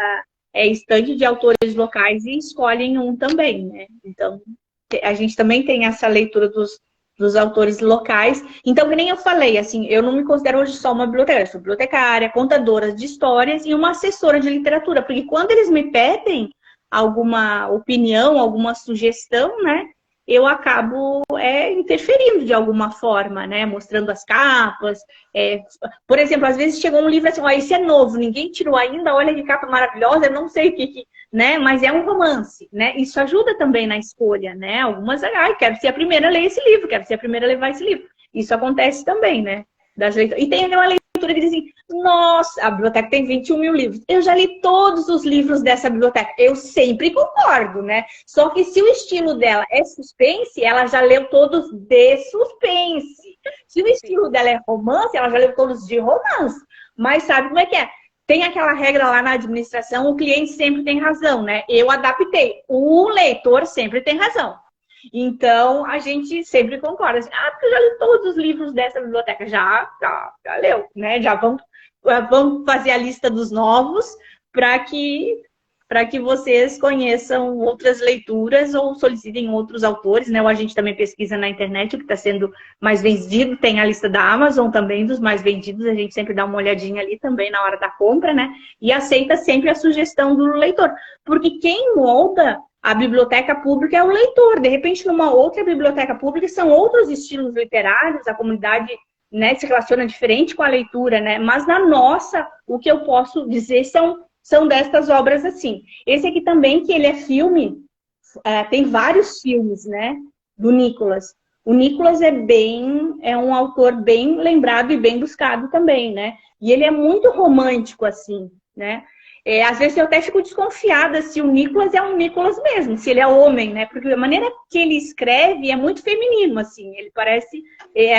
estande de autores locais e escolhem um também, né? Então, a gente também tem essa leitura dos autores locais. Então, que nem eu falei, assim, eu não me considero hoje só uma bibliotecária, eu sou bibliotecária, contadora de histórias e uma assessora de literatura, porque quando eles me pedem alguma opinião, alguma sugestão, né, eu acabo interferindo de alguma forma, né, mostrando as capas. Por exemplo, às vezes chegou um livro assim, ó, esse é novo, ninguém tirou ainda, olha que capa maravilhosa, eu não sei o que né? Mas é um romance, né? Isso ajuda também na escolha, né? Algumas, quero ser a primeira a ler esse livro, quero ser a primeira a levar esse livro. Isso acontece também, né? Das leituras. E tem uma leitura que diz assim, nossa, a biblioteca tem 21 mil livros. Eu já li todos os livros dessa biblioteca. Eu sempre concordo, né? Só que se o estilo dela é suspense, ela já leu todos de suspense. Se o estilo dela é romance, ela já leu todos de romance. Mas sabe como é que é? Tem aquela regra lá na administração, o cliente sempre tem razão, né? Eu adaptei. O leitor sempre tem razão. Então, a gente sempre concorda. Assim, porque eu já li todos os livros dessa biblioteca. Já leu, né? Já vamos fazer a lista dos novos para que vocês conheçam outras leituras ou solicitem outros autores, né? Ou a gente também pesquisa na internet o que está sendo mais vendido. Tem a lista da Amazon também dos mais vendidos. A gente sempre dá uma olhadinha ali também na hora da compra, né? E aceita sempre a sugestão do leitor. Porque quem molda a biblioteca pública é o leitor. De repente, numa outra biblioteca pública, são outros estilos literários, a comunidade, né, se relaciona diferente com a leitura, né? Mas na nossa, o que eu posso dizer são destas obras assim. Esse aqui também, que ele é filme, tem vários filmes, né, do Nicolas. O Nicolas é um autor bem lembrado e bem buscado também, né? E ele é muito romântico, assim, né? Às vezes eu até fico desconfiada se o Nicolas é um Nicolas mesmo, se ele é homem, né? Porque a maneira que ele escreve é muito feminino, assim. Ele parece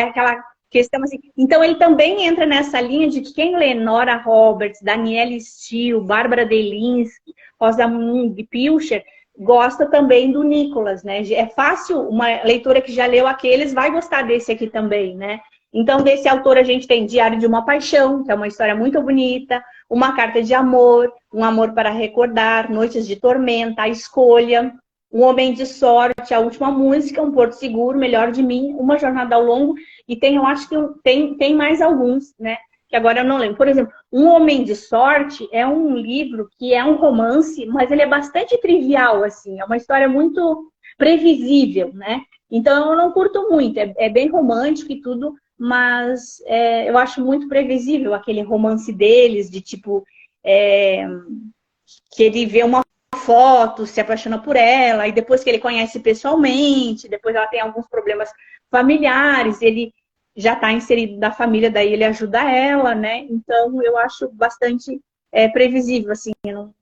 aquela questão assim. Então ele também entra nessa linha de que quem lê Nora Roberts, Danielle Steele, Bárbara Delinsky, Rosamund Pilcher, gosta também do Nicolas, né? É fácil, uma leitora que já leu aqueles vai gostar desse aqui também, né? Então, desse autor a gente tem Diário de uma Paixão, que é uma história muito bonita, Uma Carta de Amor, Um Amor para Recordar, Noites de Tormenta, A Escolha, Um Homem de Sorte, A Última Música, Um Porto Seguro, Melhor de Mim, Uma Jornada ao Longo, e eu acho que tem mais alguns, né? Que agora eu não lembro. Por exemplo, Um Homem de Sorte é um livro que é um romance, mas ele é bastante trivial, assim, é uma história muito previsível, né? Então eu não curto muito, é bem romântico e tudo, mas eu acho muito previsível aquele romance deles, de tipo, que ele vê uma foto, se apaixona por ela, e depois que ele conhece pessoalmente, depois ela tem alguns problemas familiares, ele já está inserido na família, daí ele ajuda ela, né? Então eu acho bastante previsível, assim, eu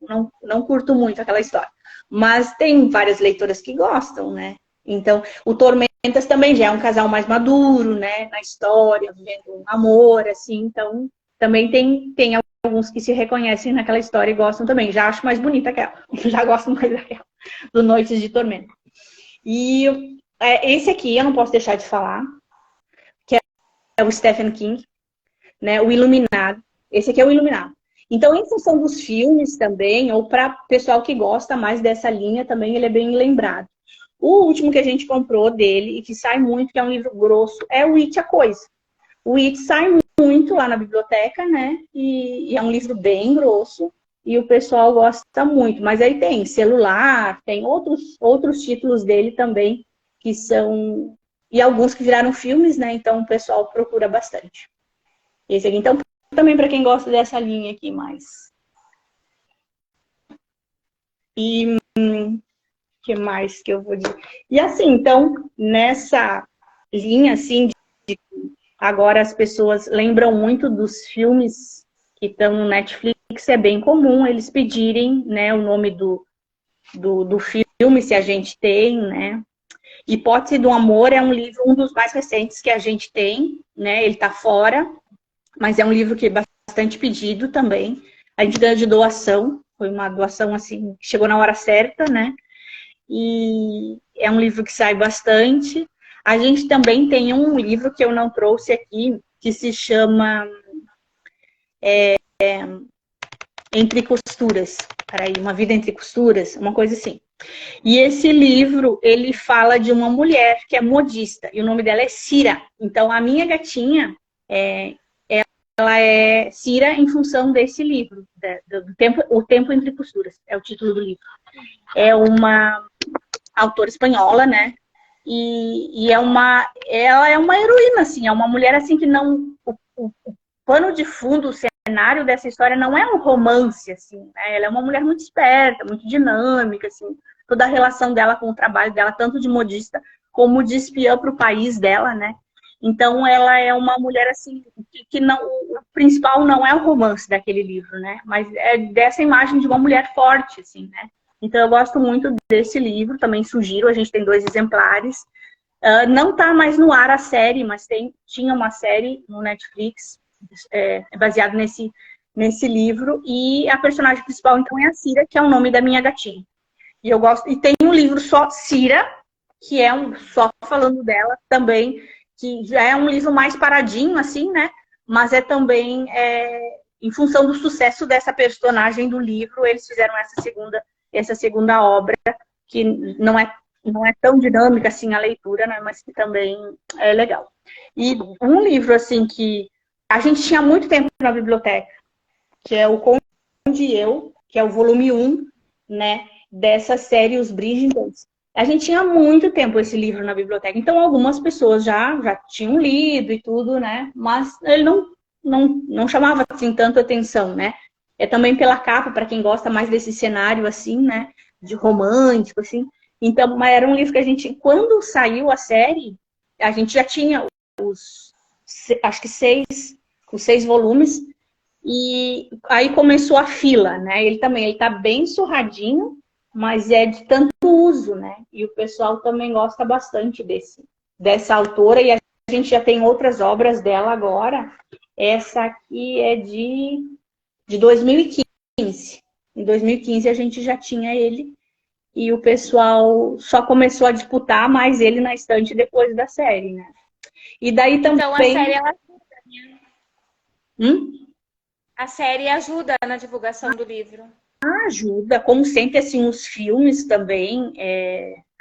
não curto muito aquela história. Mas tem várias leitoras que gostam, né? Então, o Tormentas também já é um casal mais maduro, né? Na história, vivendo um amor, assim. Então, também tem alguns que se reconhecem naquela história e gostam também. Já acho mais bonita aquela. Já gosto mais daquela, do Noites de Tormenta. E esse aqui eu não posso deixar de falar, que é o Stephen King, né? O Iluminado. Esse aqui é o Iluminado. Então, em função dos filmes também, ou para pessoal que gosta mais dessa linha, também ele é bem lembrado. O último que a gente comprou dele, e que sai muito, que é um livro grosso, é o It, a Coisa. O It sai muito lá na biblioteca, né? E é um livro bem grosso e o pessoal gosta muito. Mas aí tem celular, tem outros títulos dele também que são... E alguns que viraram filmes, né? Então o pessoal procura bastante. Esse aqui, então, também para quem gosta dessa linha aqui mais. E que mais que eu vou dizer? E assim, então, nessa linha, assim, agora as pessoas lembram muito dos filmes que estão no Netflix, é bem comum eles pedirem, né, o nome do filme, se a gente tem, né? Hipótese do Amor é um livro, um dos mais recentes que a gente tem, né? Ele está fora, mas é um livro que é bastante pedido também. A gente ganhou de doação, foi uma doação assim, chegou na hora certa, né? E é um livro que sai bastante. A gente também tem um livro que eu não trouxe aqui, que se chama Entre Costuras. Peraí, Uma Vida Entre Costuras, uma coisa assim. E esse livro, ele fala de uma mulher que é modista, e o nome dela é Cira. Então, a minha gatinha, ela é Cira em função desse livro, O Tempo Entre Costuras, é o título do livro. É uma autora espanhola, né? E ela é uma heroína, assim, é uma mulher assim que não... O pano de fundo, o cenário dessa história não é um romance, assim, né? Ela é uma mulher muito esperta, muito dinâmica, assim, toda a relação dela com o trabalho dela, tanto de modista como de espiã para o país dela, né? Então ela é uma mulher assim que não, o principal não é o romance daquele livro, né? Mas é dessa imagem de uma mulher forte, assim, né? Então eu gosto muito desse livro, também sugiro, a gente tem 2 exemplares. Não está mais no ar a série, mas tinha uma série no Netflix baseado nesse livro, e a personagem principal então é a Cira, que é o nome da minha gatinha. E eu gosto, e tem um livro só Cira, que é só falando dela também, que já é um livro mais paradinho, assim, né? Mas é também em função do sucesso dessa personagem do livro, eles fizeram essa segunda obra, que não é tão dinâmica assim a leitura, né? Mas que também é legal. E um livro assim que a gente tinha muito tempo na biblioteca, que é o Conde e Eu, que é o volume 1, né? Dessa série Os Bridgertons. A gente tinha muito tempo esse livro na biblioteca, então algumas pessoas já tinham lido e tudo, né? Mas ele não chamava assim tanto atenção, né? É também pela capa, para quem gosta mais desse cenário assim, né? De romântico, assim. Então, mas era um livro que a gente, quando saiu a série, a gente já tinha acho que os 6 volumes, e aí começou a fila, né? Ele tá bem surradinho, mas é de tanto uso, né? E o pessoal também gosta bastante dessa autora, e a gente já tem outras obras dela agora. Essa aqui é de 2015. Em 2015 a gente já tinha ele, e o pessoal só começou a disputar mais ele na estante depois da série, né? E daí também... Então a série, ela ajuda, né? Hum? A série ajuda na divulgação do livro. Ajuda, como sempre, assim, os filmes também.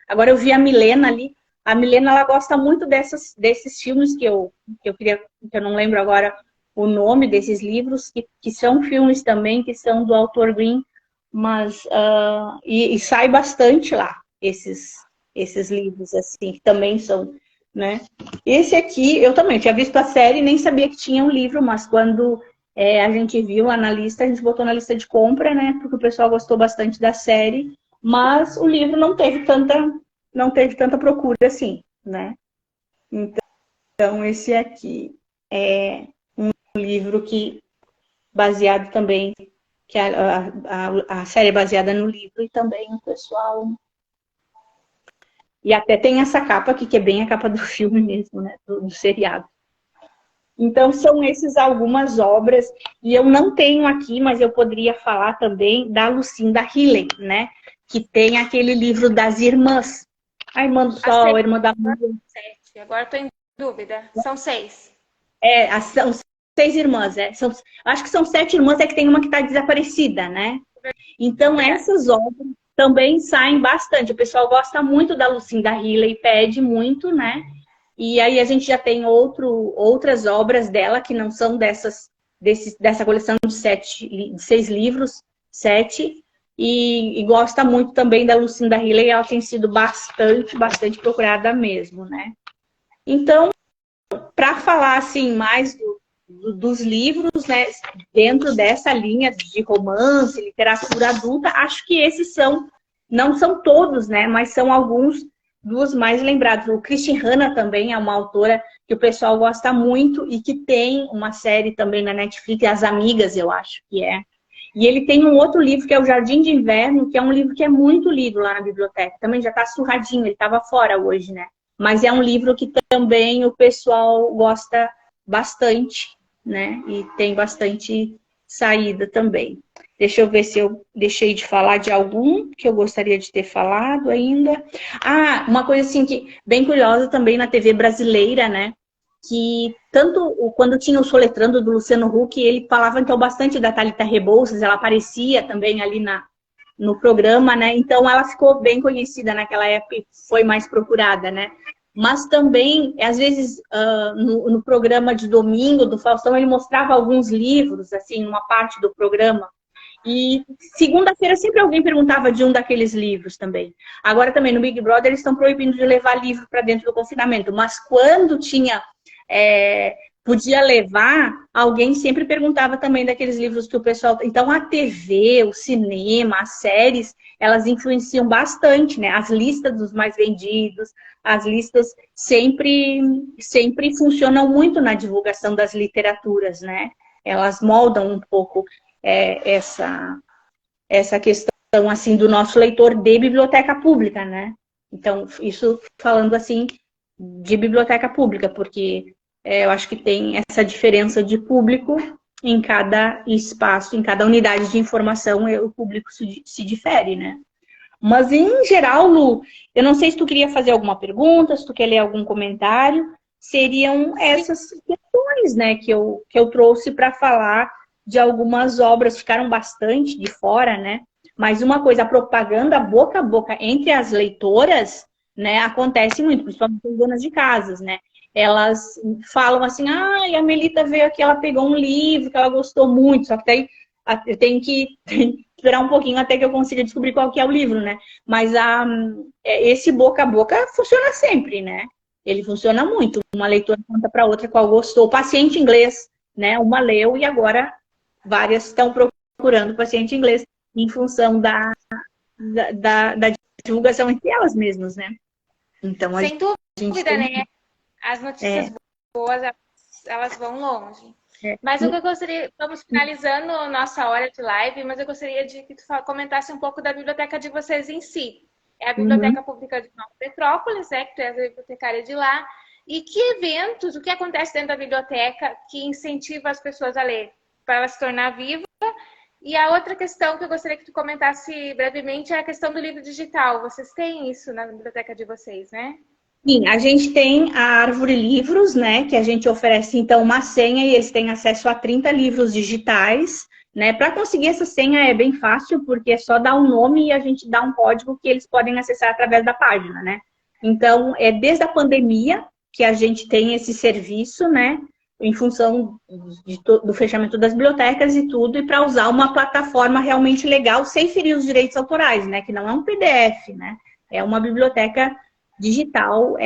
Agora eu vi a Milena ali. A Milena, ela gosta muito desses filmes que eu não lembro agora o nome desses livros, que são filmes também, que são do autor Green, mas e sai bastante lá, esses livros, assim, que também são, né? Esse aqui, eu também tinha visto a série e nem sabia que tinha um livro, mas quando a gente viu lá na lista, a gente botou na lista de compra, né? Porque o pessoal gostou bastante da série, mas o livro não teve tanta procura assim, né? Então esse aqui é um livro que baseado também, que a série é baseada no livro, e também o pessoal... E até tem essa capa aqui, que é bem a capa do filme mesmo, né? Do seriado. Então, são essas algumas obras, e eu não tenho aqui, mas eu poderia falar também da Lucinda Hilley, né? Que tem aquele livro das irmãs. A Irmã do Sol, a Irmã da Lua. 7. Agora estou em dúvida. São 6. São 6 irmãs. Acho que são 7 irmãs, é que tem uma que está desaparecida, né? Então, essas obras também saem bastante. O pessoal gosta muito da Lucinda Hilley, pede muito, né? E aí a gente já tem outras obras dela que não são dessa coleção de 6 livros, 7. E gosta muito também da Lucinda Hilley, ela tem sido bastante procurada mesmo, né? Então, para falar assim mais dos livros, né, dentro dessa linha de romance, literatura adulta, acho que esses não são todos, né, mas são alguns dos mais lembrados. O Christian Hanna também é uma autora que o pessoal gosta muito e que tem uma série também na Netflix, As Amigas, eu acho que é. E ele tem um outro livro que é O Jardim de Inverno, que é um livro que é muito lido lá na biblioteca. Também já está surradinho, ele estava fora hoje, né? Mas é um livro que também o pessoal gosta bastante, né? E tem bastante saída também. Deixa eu ver se eu deixei de falar de algum que eu gostaria de ter falado ainda. Ah, uma coisa assim que bem curiosa também na TV brasileira, né? Que tanto quando tinha o Soletrando do Luciano Huck, ele falava então bastante da Thalita Rebouças, ela aparecia também ali no programa, né? Então ela ficou bem conhecida naquela época e foi mais procurada, né? Mas também, às vezes, no programa de domingo do Faustão, ele mostrava alguns livros, assim, numa parte do programa. E segunda-feira sempre alguém perguntava de um daqueles livros também. Agora também no Big Brother eles estão proibindo de levar livro para dentro do confinamento. Mas quando podia levar, alguém sempre perguntava também daqueles livros que o pessoal... Então a TV, o cinema, as séries, elas influenciam bastante, né? As listas dos mais vendidos, as listas sempre funcionam muito na divulgação das literaturas, né? Elas moldam um pouco essa questão assim do nosso leitor de biblioteca pública, né? Então, isso falando assim de biblioteca pública, porque eu acho que tem essa diferença de público em cada espaço, em cada unidade de informação, o público se difere, né? Mas, em geral, Lu, eu não sei se tu queria fazer alguma pergunta, se tu quer ler algum comentário, seriam essas questões, né, que eu trouxe para falar de algumas obras, ficaram bastante de fora, né? Mas uma coisa, a propaganda boca a boca entre as leitoras, né, acontece muito, principalmente as donas de casas, né? Elas falam assim, a Melita veio aqui, ela pegou um livro que ela gostou muito, só que daí eu tenho que esperar um pouquinho até que eu consiga descobrir qual que é o livro, né? Mas esse boca a boca funciona sempre, né? Ele funciona muito. Uma leitora conta para outra qual gostou. Paciente inglês, né? Uma leu e agora várias estão procurando paciente inglês em função da divulgação entre elas mesmas, né? Então, sem dúvida, né? As notícias boas, elas vão longe. Mas o que eu gostaria, vamos finalizando a nossa hora de live, mas eu gostaria de que tu comentasse um pouco da biblioteca de vocês em si. É a Biblioteca Pública de Nova Petrópolis, né, que tu és a bibliotecária de lá. E que eventos, o que acontece dentro da biblioteca que incentiva as pessoas a ler, para ela se tornar viva? E a outra questão que eu gostaria que tu comentasse brevemente é a questão do livro digital. Vocês têm isso na biblioteca de vocês, né? Sim, a gente tem a Árvore Livros, né, que a gente oferece, então, uma senha e eles têm acesso a 30 livros digitais, né. Para conseguir essa senha é bem fácil, porque é só dar um nome e a gente dá um código que eles podem acessar através da página, né. Então, desde a pandemia que a gente tem esse serviço, né, em função do fechamento das bibliotecas e tudo, e para usar uma plataforma realmente legal, sem ferir os direitos autorais, né, que não é um PDF, né, é uma biblioteca digital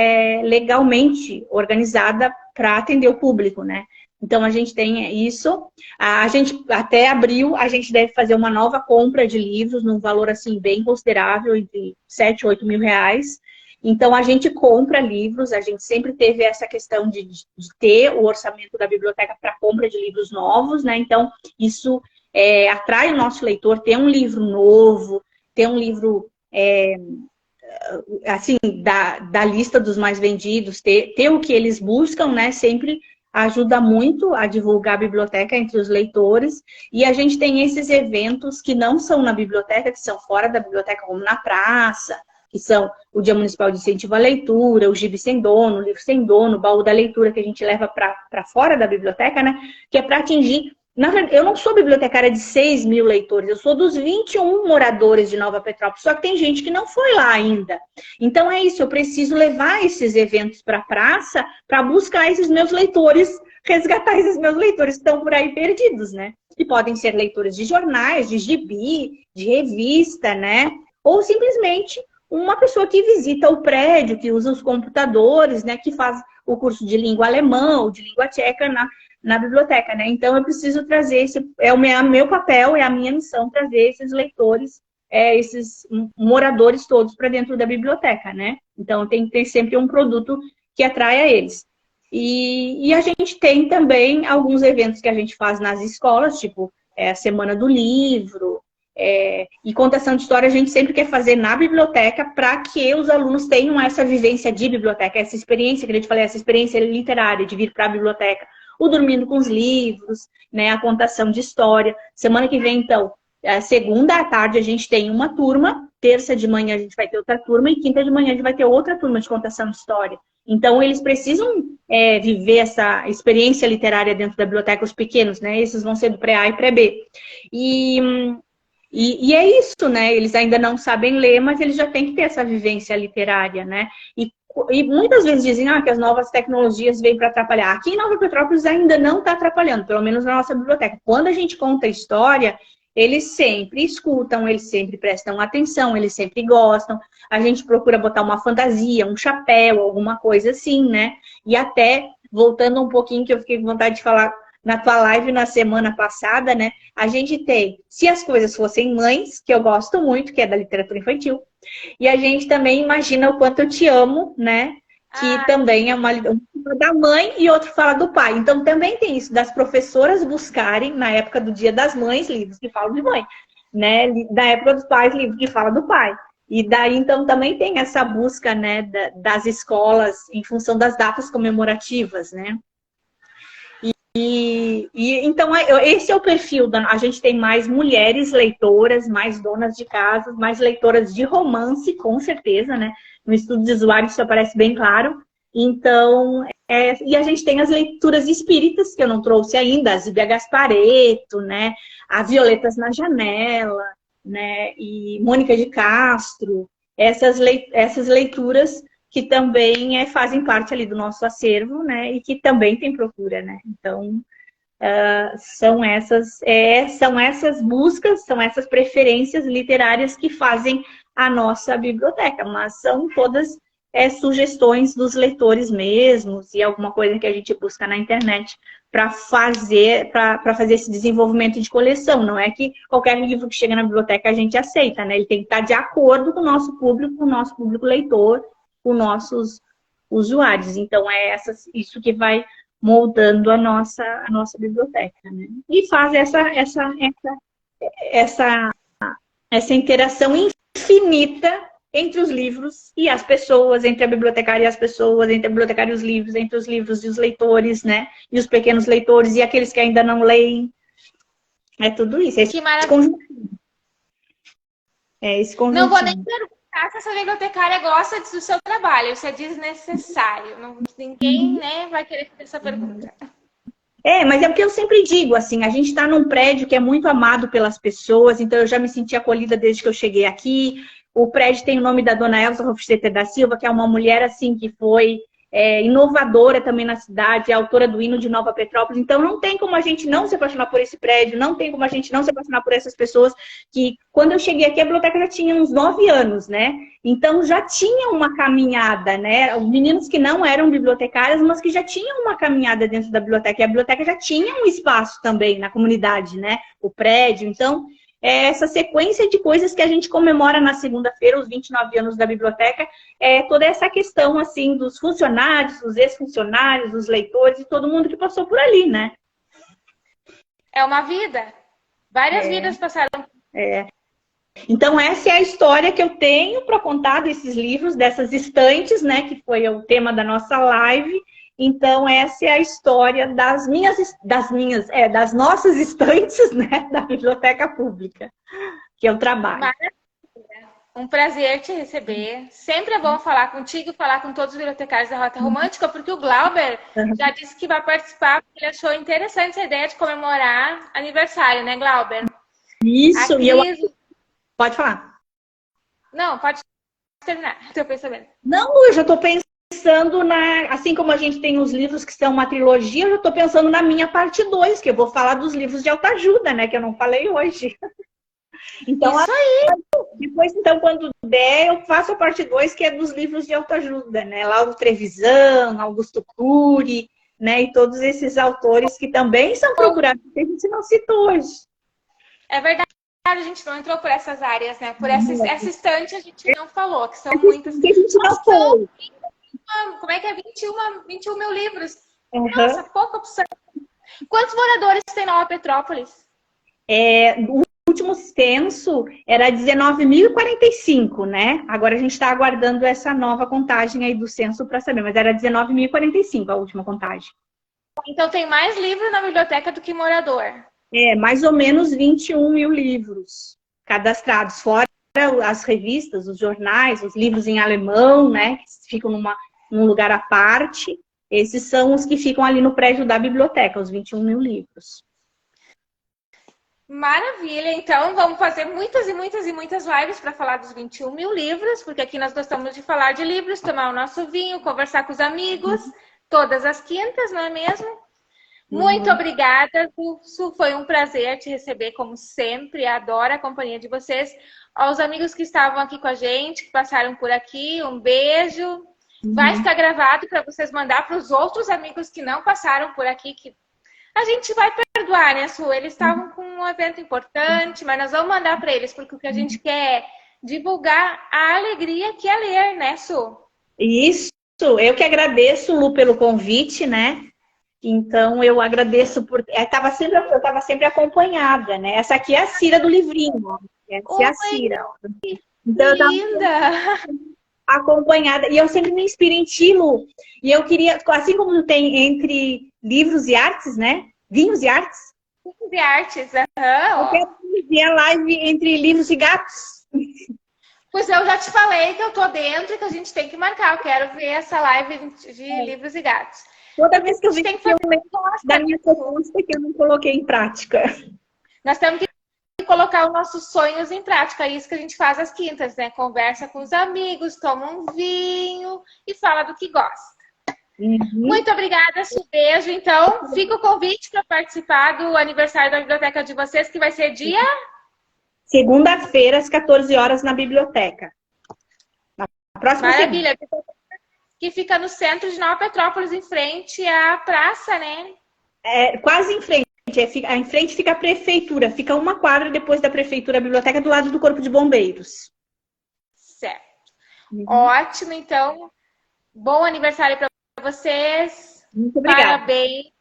legalmente organizada para atender o público, né? Então, a gente tem isso. A gente, até abril, a gente deve fazer uma nova compra de livros num valor, assim, bem considerável, de 7, 8 mil reais. Então, a gente compra livros, a gente sempre teve essa questão de ter o orçamento da biblioteca para compra de livros novos, né? Então, isso atrai o nosso leitor, ter um livro novo, ter um livro... assim, da lista dos mais vendidos, ter o que eles buscam, né, sempre ajuda muito a divulgar a biblioteca entre os leitores. E a gente tem esses eventos que não são na biblioteca, que são fora da biblioteca, como na praça, que são o Dia Municipal de Incentivo à Leitura, o Gibi Sem Dono, o Livro Sem Dono, o Baú da Leitura, que a gente leva para fora da biblioteca, né, que é para atingir Na verdade, eu não sou bibliotecária de 6 mil leitores, eu sou dos 21 moradores de Nova Petrópolis, só que tem gente que não foi lá ainda. Então é isso, eu preciso levar esses eventos para a praça para buscar esses meus leitores, resgatar esses meus leitores que estão por aí perdidos, né? Que podem ser leitores de jornais, de gibi, de revista, né? Ou simplesmente uma pessoa que visita o prédio, que usa os computadores, né? Que faz o curso de língua alemã ou de língua tcheca na biblioteca, né? Então eu preciso trazer é o meu papel, é a minha missão trazer esses leitores, esses moradores todos para dentro da biblioteca, né? Então tem que ter sempre um produto que atraia eles. E a gente tem também alguns eventos que a gente faz nas escolas, tipo a Semana do Livro, e contação de história a gente sempre quer fazer na biblioteca para que os alunos tenham essa vivência de biblioteca, essa experiência que a gente falou, essa experiência literária de vir para a biblioteca, o Dormindo com os Livros, né, a contação de história. Semana que vem, então, segunda à tarde a gente tem uma turma, terça de manhã a gente vai ter outra turma e quinta de manhã a gente vai ter outra turma de contação de história. Então, eles precisam viver essa experiência literária dentro da biblioteca, os pequenos, né? Esses vão ser do pré-A e pré-B. E é isso, né? Eles ainda não sabem ler, mas eles já têm que ter essa vivência literária, né? E muitas vezes dizem que as novas tecnologias vêm para atrapalhar. Aqui em Nova Petrópolis ainda não está atrapalhando, pelo menos na nossa biblioteca. Quando a gente conta a história, eles sempre escutam, eles sempre prestam atenção, eles sempre gostam. A gente procura botar uma fantasia, um chapéu, alguma coisa assim, né? E até, voltando um pouquinho, que eu fiquei com vontade de falar na tua live na semana passada, né? A gente tem Se as Coisas Fossem Mães, que eu gosto muito, que é da literatura infantil. E a gente também imagina o quanto eu te amo, né? Que também é um fala da mãe e outro fala do pai. Então também tem isso, das professoras buscarem, na época do Dia das Mães, livros que falam de mãe, né? Na época dos pais, livros que falam do pai. E daí, então, também tem essa busca, né, das escolas em função das datas comemorativas, né? Então, esse é o perfil. A gente tem mais mulheres leitoras, mais donas de casa, mais leitoras de romance, com certeza, né? No estudo de usuário isso aparece bem claro. Então, e a gente tem as leituras espíritas, que eu não trouxe ainda, a Zíbia Gasparetto, né? A Violetas na Janela, né? E Mônica de Castro. Essas leituras que também fazem parte ali do nosso acervo, né? E que também tem procura, né? Então, são essas buscas, são essas preferências literárias que fazem a nossa biblioteca, mas são todas sugestões dos leitores mesmos e alguma coisa que a gente busca na internet para fazer esse desenvolvimento de coleção. Não é que qualquer livro que chega na biblioteca a gente aceita, né? Ele tem que estar de acordo com o nosso público leitor, com nossos usuários. Então, isso que vai moldando a nossa biblioteca, né? E faz essa interação infinita entre os livros e as pessoas, entre a bibliotecária e as pessoas, entre a bibliotecária e os livros, entre os livros e os leitores, né? E os pequenos leitores e aqueles que ainda não leem. É tudo isso. Que maravilha. Esse conjunto. Não vou nem perguntar se essa bibliotecária gosta do seu trabalho, se é desnecessário. Ninguém, né, vai querer fazer essa pergunta. Mas é porque eu sempre digo, assim, a gente está num prédio que é muito amado pelas pessoas, então eu já me senti acolhida desde que eu cheguei aqui. O prédio tem o nome da dona Elza Hofstetter da Silva, que é uma mulher, assim, que foi inovadora também na cidade, é autora do hino de Nova Petrópolis. Então, não tem como a gente não se apaixonar por esse prédio, não tem como a gente não se apaixonar por essas pessoas que, quando eu cheguei aqui, a biblioteca já tinha uns 9 anos, né? Então, já tinha uma caminhada, né? Meninos que não eram bibliotecárias, mas que já tinham uma caminhada dentro da biblioteca. E a biblioteca já tinha um espaço também na comunidade, né? O prédio. Então, essa sequência de coisas que a gente comemora na segunda-feira, os 29 anos da biblioteca, toda essa questão, assim, dos funcionários, dos ex-funcionários, dos leitores e todo mundo que passou por ali, né? É uma vida. Várias vidas passaram. Então, essa é a história que eu tenho para contar desses livros, dessas estantes, né? Que foi o tema da nossa live. Então, essa é a história das nossas estantes, né, da biblioteca pública, que eu trabalho. Maravilha. Um prazer te receber. Sempre é bom falar contigo, falar com todos os bibliotecários da Rota Romântica, porque o Glauber já disse que vai participar, porque ele achou interessante essa ideia de comemorar aniversário, né, Glauber? Isso, Cris... e eu... Pode falar. Não, pode terminar, teu pensamento. Não, eu já estou pensando assim como a gente tem os livros que são uma trilogia, eu já estou pensando na minha parte 2, que eu vou falar dos livros de autoajuda, né, que eu não falei hoje. Então, isso aí! Depois, então, quando der, eu faço a parte 2, que é dos livros de autoajuda, né? Lauro Trevisan, Augusto Cury, né? E todos esses autores que também são procurados, que a gente não citou hoje. É verdade, a gente não entrou por essas áreas, né? Por essa estante a gente não falou, que são muitas. Que a gente não foi. Como é que é? 21 mil livros. Uhum. Nossa, pouca opção. Quantos moradores tem Nova Petrópolis? O último censo era 19.045, né? Agora a gente está aguardando essa nova contagem aí do censo para saber, mas era 19.045 a última contagem. Então tem mais livro na biblioteca do que morador. Mais ou menos 21 mil livros cadastrados, fora as revistas, os jornais, os livros em alemão, né? Que ficam num lugar à parte. Esses são os que ficam ali no prédio da biblioteca, os 21 mil livros. Maravilha! Então, vamos fazer muitas e muitas e muitas lives para falar dos 21 mil livros, porque aqui nós gostamos de falar de livros, tomar o nosso vinho, conversar com os amigos, todas as quintas, não é mesmo? Muito obrigada, Su. Foi um prazer te receber, como sempre. Adoro a companhia de vocês. Aos amigos que estavam aqui com a gente, que passaram por aqui, um beijo. Vai ficar gravado para vocês mandar para os outros amigos que não passaram por aqui, que a gente vai perdoar, né, Su? Eles estavam com um evento importante, mas nós vamos mandar para eles, porque o que a gente quer é divulgar a alegria que é ler, né, Su? Isso. Eu que agradeço, Lu, pelo convite, né? Então, eu agradeço por... Eu estava sempre acompanhada, né? Essa aqui é a Cira do livrinho. Essa é a Cira. Então, linda! Acompanhada. E eu sempre me inspiro em ti, Lu. E eu queria, assim como tem entre livros e artes, né? Vinhos e artes. Vinhos e artes, Eu quero ver a live entre livros e gatos. Pois eu já te falei que eu tô dentro e que a gente tem que marcar. Eu quero ver essa live de livros e gatos. Toda vez que eu vejo que eu lembro da minha proposta que eu não coloquei em prática. Nós temos que colocar os nossos sonhos em prática. É isso que a gente faz às quintas, né? Conversa com os amigos, toma um vinho e fala do que gosta. Muito obrigada, Su. Beijo. Então, fica o convite para participar do aniversário da biblioteca de vocês, que vai ser dia... Segunda-feira, às 14 horas, na biblioteca. Na próxima Maravilha. Semana. Que fica no centro de Nova Petrópolis, em frente à praça, né? Quase em frente. Em frente fica a prefeitura. Fica uma quadra depois da prefeitura, a biblioteca, do lado do Corpo de Bombeiros. Certo. Ótimo, então. Bom aniversário para vocês. Muito obrigada. Parabéns.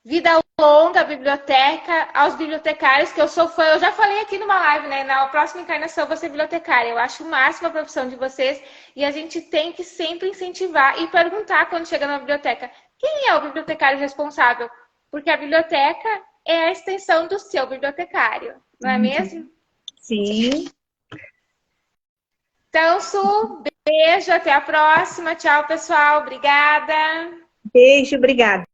Vida longa à biblioteca, aos bibliotecários, que eu sou fã. Eu já falei aqui numa live, né? Na próxima encarnação eu vou ser bibliotecária. Eu acho o máximo a profissão de vocês. E a gente tem que sempre incentivar e perguntar quando chega na biblioteca. Quem é o bibliotecário responsável? Porque a biblioteca é a extensão do seu bibliotecário. Não é mesmo? Sim. Então, Su, beijo. Até a próxima. Tchau, pessoal. Obrigada. Beijo, obrigada.